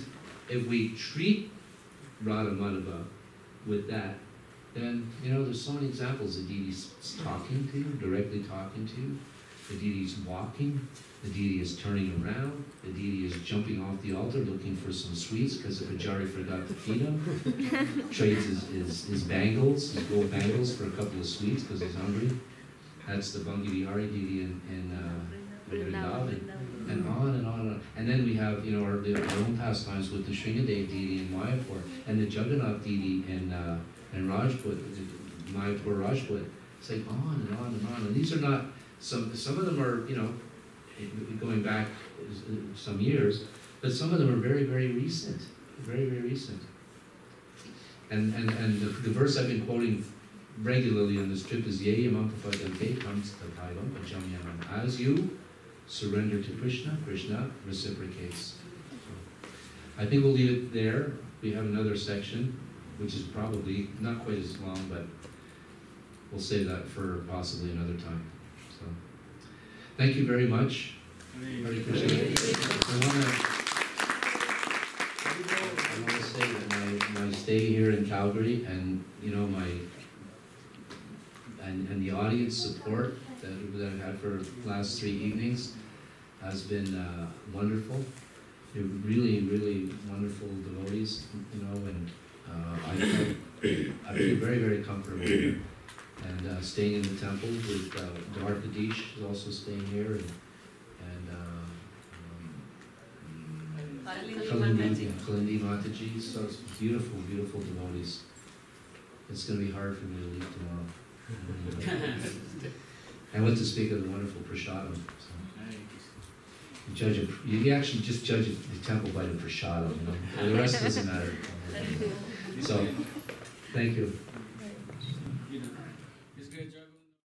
if we treat Radha Madhava with that, then, there's so many examples. The deity's talking to you, directly talking to you. The deity's walking. The deity is turning around. The deity is jumping off the altar looking for some sweets because the pujari forgot to feed him. Trades his bangles, his gold bangles for a couple of sweets because he's hungry. That's the Bangi Vihari deity in Vrindavan, and on and on and on. And then we have, our own pastimes with the Sringadev deity in Mayapur, and the Jagannath deity in Rajput, Mayapur Rajput. It's like on and on and on. And these are not, some of them are, going back some years, but some of them are very, very recent. Very, very recent. And the verse I've been quoting regularly on this trip is Ye Yamam Papadante comes to Paivam Pajamyanam. As you surrender to Krishna, Krishna reciprocates. So, I think we'll leave it there. We have another section, which is probably not quite as long, but we'll save that for possibly another time. So, thank you very much. Hare Krishna. I want to say that my stay here in Calgary and and the audience support that I've had for the last 3 evenings has been wonderful. They're really, really wonderful devotees, and I feel very, very comfortable here. And staying in the temple with Dwarkadish is also staying here, and Kalindi Mataji. So it's beautiful, beautiful devotees. It's going to be hard for me to leave tomorrow. And what to speak of the wonderful prasadam. So you actually just judge the temple by the prasadam, The rest doesn't matter. So, thank you.